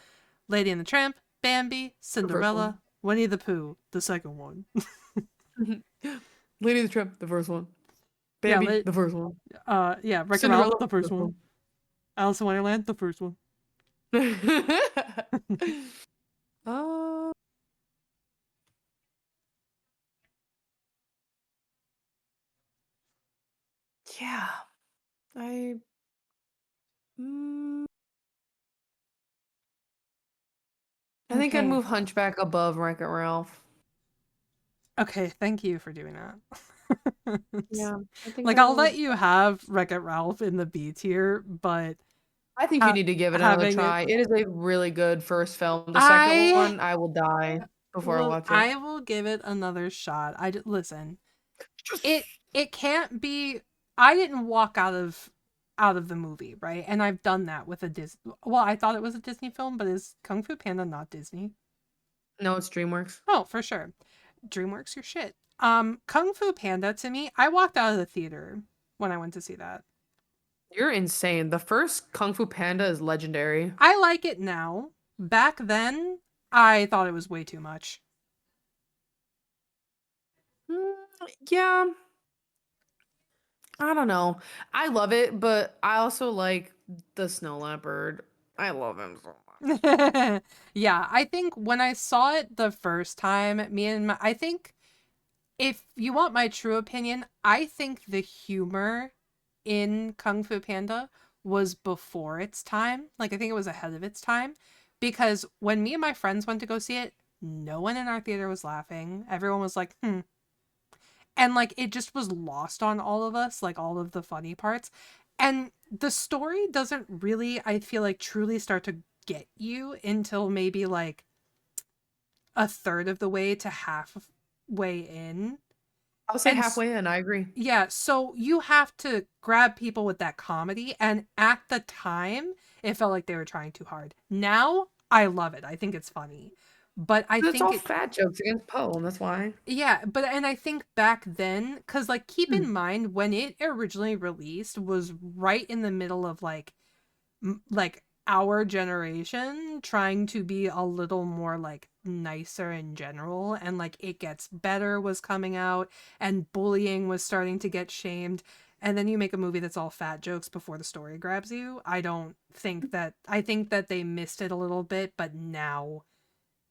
Lady and the Tramp, Bambi, The first one. Cinderella, Winnie the Pooh, the second one. Lady of the Tramp, the first one. Yeah, Bambi, the first one. yeah, Wreck-It Ralph, Cinderella, the the first first one. one. Alice in Wonderland, the first one. uh, yeah. I mm, I think I'd Okay. move Hunchback above Wreck-It Ralph. Okay, thank you for doing that. Yeah, I think Like I I'll would. let you have Wreck-It Ralph in the B tier, but I think you need to give it another having it try. It is a really good first film. The second I one, I will die before I watch it. I will give it another shot. Listen. It Yes. it can't be I didn't walk out of the movie, right? And I've done that with a Disney. Well, I thought it was a Disney film, but is Kung Fu Panda not Disney? No, it's DreamWorks. Oh, for sure. DreamWorks your shit. Kung Fu Panda to me, I walked out of the theater when I went to see that. You're insane. The first Kung Fu Panda is legendary. I like it now. Back then, I thought it was way too much. Mm, yeah, I don't know. I love it, but I also like the snow leopard. I love him so much. Yeah, I think when I saw it the first time, I think if you want my true opinion, I think the humor in Kung Fu Panda was before its time. Like, I think it was ahead of its time. Because when me and my friends went to go see it, no one in our theater was laughing. Everyone was like, hmm. And, like, it just was lost on all of us, like, all of the funny parts. And the story doesn't really, I feel like, truly start to get you until maybe, like, a third of the way to halfway in. I'll say And halfway in. I agree. yeah, so you have to grab people with that comedy, and at the time, it felt like they were trying too hard. Now, I love it. I think it's funny. But I It's think all it fat jokes against Poe, and that's why. yeah, but and I think back then, cuz like keep Hmm. in mind when it originally released was right in the middle of like our generation trying to be a little more like nicer in general, and like It Gets Better was coming out and bullying was starting to get shamed, and then you make a movie that's all fat jokes before the story grabs you. I think that they missed it a little bit, but now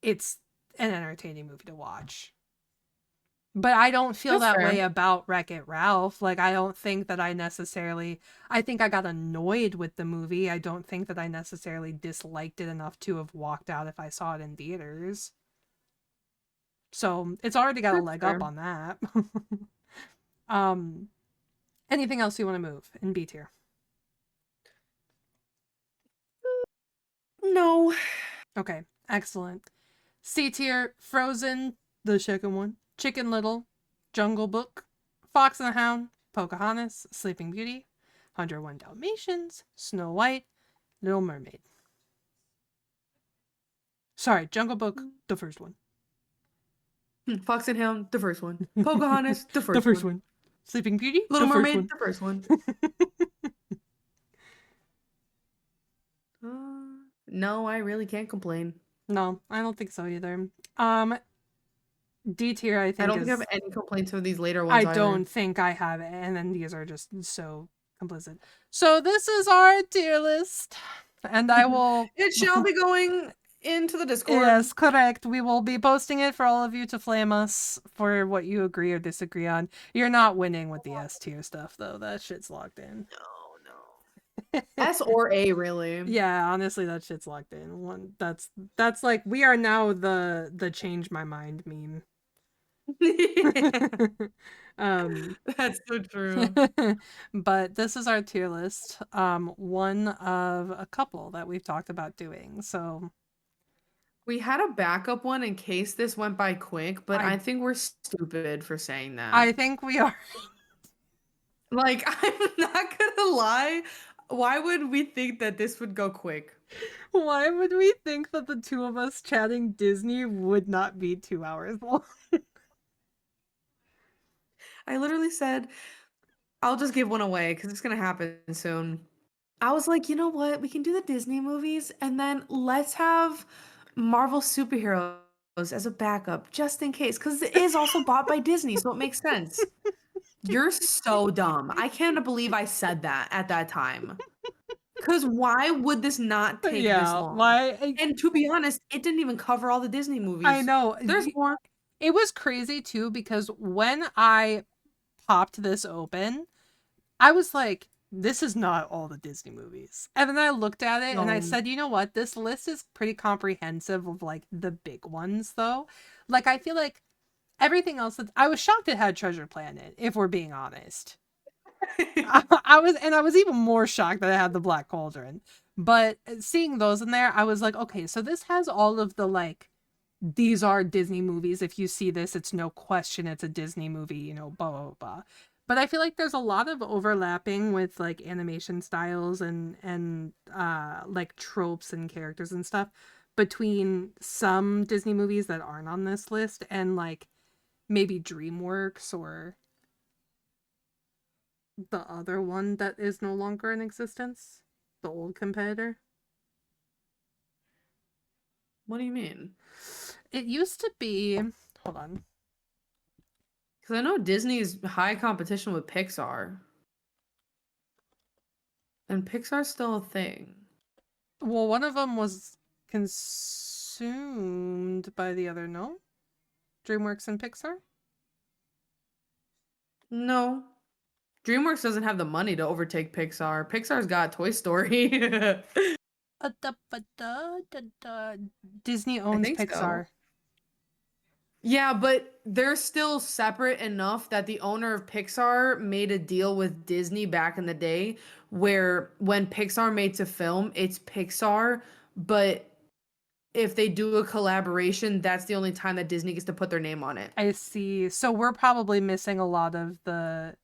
it's an entertaining movie to watch. But I don't feel That's that way fair. about Wreck-It Ralph. Like, I don't think that I necessarily. I think I got annoyed with the movie. I don't think that I necessarily disliked it enough to have walked out if I saw it in theaters. So it's already got a That's leg up fair. on that. um, Anything else you want to move in B tier? No. Okay, excellent. C tier, Frozen, the second one, Chicken Little, Jungle Book, Fox and the Hound, Pocahontas, Sleeping Beauty, 101 Dalmatians, Snow White, Little Mermaid. Sorry, Jungle Book, the first one. Fox and Hound, the first one. Pocahontas, the The first first one. one. Sleeping Beauty, Little the first Mermaid, one. the first one. No, I really can't complain. No, I don't think so either. Um, D tier, I I think don't think I have is. any complaints with these later ones I either. don't think I have it, and then these are just so complicit. So this is our tier list, and I will. It shall be going into the Discord. Yes, correct. We will be posting it for all of you to flame us for what you agree or disagree on. You're not winning with the S tier stuff, though. That shit's locked in. No, no. S or A, really. Yeah, honestly, that shit's locked in. That's like we are now the change my mind meme. um, That's so true. but this is our tier list. One of a couple that we've talked about doing. So We had a backup one in case this went by quick, but I I think we're stupid for saying that. I think we are. Like, I'm not gonna lie. Why would we think that this would go quick? Why would we think that the two of us chatting Disney would not be 2 hours long? I literally said, I'll just give one away because it's gonna happen soon. I was like, you know what? We can do the Disney movies and then let's have Marvel superheroes as a backup just in case because it is also bought by Disney, so it makes sense. You're so dumb. I can't believe I said that at that time. Because why would this not take this Yeah, long? why? And to be honest, it didn't even cover all the Disney I movies. know. There's more. It was crazy too because when I popped this open, I was like, this is not all the Disney movies. And then I looked at it and I No. said, you know what? This list is pretty comprehensive of like the big ones though. Like I feel like everything else that I was shocked it had Treasure Planet, if we're being honest. I was even more shocked that it had the Black Cauldron. But seeing those in there, I was like, okay, so this has all of the like these are Disney movies. If you see this, it's no question it's a Disney movie, blah blah blah. But I feel like there's a lot of overlapping with like animation styles and like tropes and characters and stuff between some Disney movies that aren't on this list and like maybe DreamWorks or the other one that is no longer in existence, the old competitor. What do you mean? It used to be. Hold on. Because I know Disney's high competition with Pixar. And Pixar's still a thing. Well, one of them was consumed by the other, no? DreamWorks and Pixar? No. DreamWorks doesn't have the money to overtake Pixar. Pixar's got Toy Story. Disney I owns think so. Pixar. Yeah, but they're still separate enough that the owner of Pixar made a deal with Disney back in the day where when Pixar made to film, it's Pixar, but if they do a collaboration, that's the only time that Disney gets to put their name on it. I see. So we're probably missing a lot of the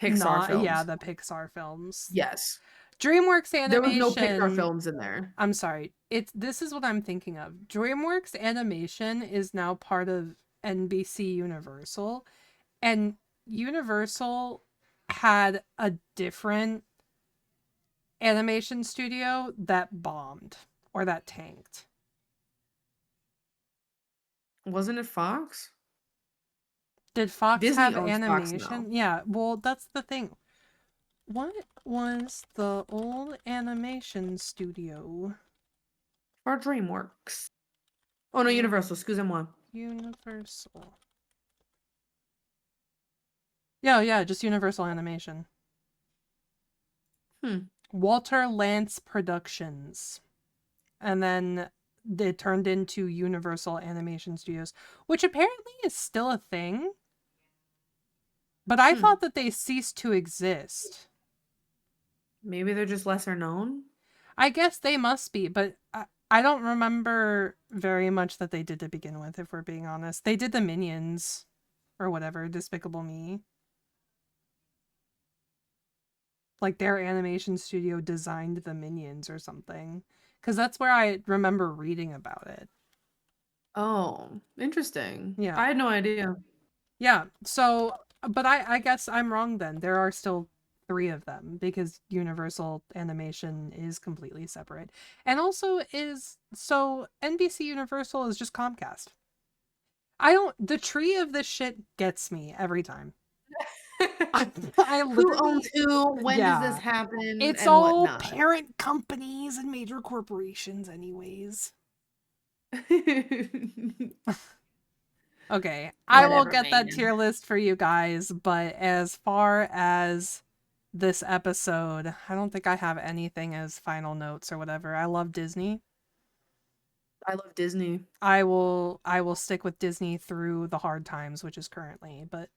Pixar films. the Pixar films. Yes. DreamWorks There was no Pixar Animation. films in there. I'm sorry. This is what I'm thinking of. DreamWorks Animation is now part of NBC Universal, and Universal had a different animation studio that bombed or that tanked. Wasn't it Fox? Did Fox Disney have owns Fox now. animation? Yeah, well, that's the thing. What was the old animation studio? Or DreamWorks. Oh no, Universal, excusez-moi. Universal. Yeah, just Universal Animation. Walter Lantz Productions. And then it turned into Universal Animation Studios, which apparently is still a thing. But I thought that they ceased to exist. Maybe they're just lesser known? I guess they must be, but I don't remember very much that they did to begin with, if we're being honest. They did the Minions or whatever, Despicable Me. Like their animation studio designed the Minions or something. Because that's where I remember reading about it. Oh, interesting. Yeah. I had no idea. Yeah, so, but I guess I'm wrong then. There are still 3 of them because Universal Animation is completely separate. And also so NBC Universal is just Comcast. The tree of this shit gets me every time. I Who owns who? When does this happen? It's and all whatnot. parent companies and major corporations anyways. Okay, I will get that tier list for you guys, but as far as this episode, I don't think I have anything as final notes or whatever. I love Disney. I love Disney. I will stick with Disney through the hard times, which is currently, but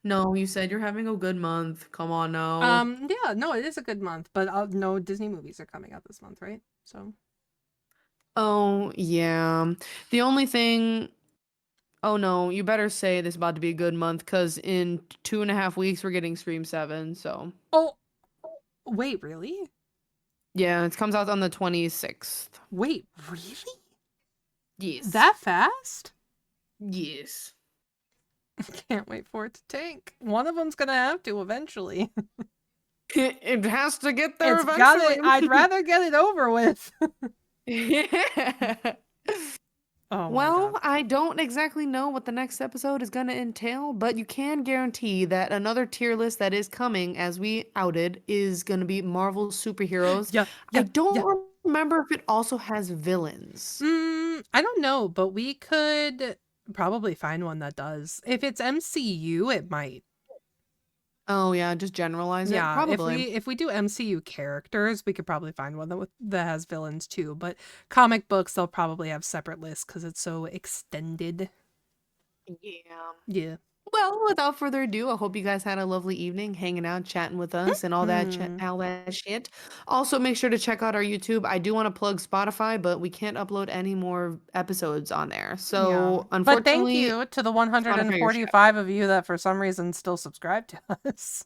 No, you said you're having a good month. Come on now. yeah, no, it is a good month, but no Disney movies are coming out this month, right? So Oh, yeah. The only thing. Oh no, you better say this is about to be a good month because in 2.5 weeks we're getting Scream 7. So. Oh, wait, really? Yeah, it comes out on the 26th. Wait, really? Yes. That fast? Yes. Can't wait for it to tank. One of them's gonna have to eventually. It has to get there eventually. I'd rather get it over with. Yeah. Oh Well, my God. I don't exactly know what the next episode is going to entail, but you can guarantee that another tier list that is coming, as we outed, is going to be Marvel superheroes. I don't remember if it also has villains. I don't know, but we could probably find one that does. If it's MCU, it might. Oh yeah, just generalize it. Probably. If we do MCU characters, we could probably find one that has villains too. But comic books, they'll probably have separate lists because it's so extended. Yeah. Well, without further ado, I hope you guys had a lovely evening hanging out, chatting with us, and all that shit. Also, make sure to check out our YouTube. I do want to plug Spotify, but we can't upload any more episodes on there. So, unfortunately, but thank you to the 145 of you that for some reason still subscribe to us.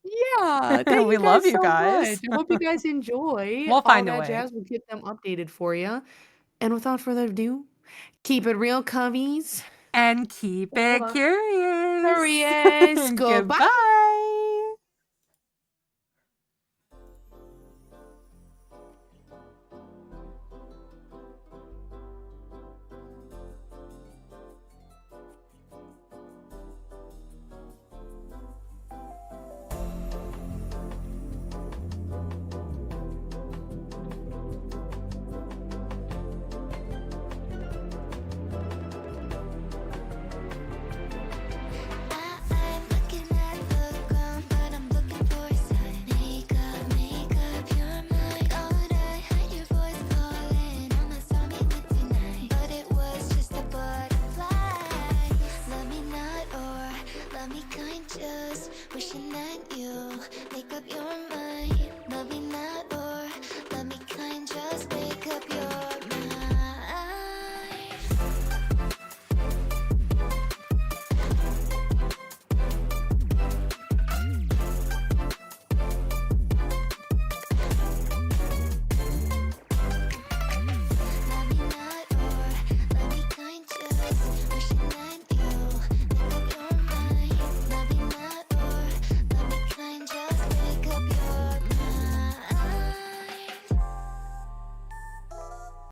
Yeah, thank we you love you so guys. much. I hope you guys enjoy. We'll find all a that way. Jazz. We'll keep them updated for you. And without further ado, keep it real, Coveys. And keep it curious. Goodbye. Goodbye. love me kind, just wishing that you make up your mind.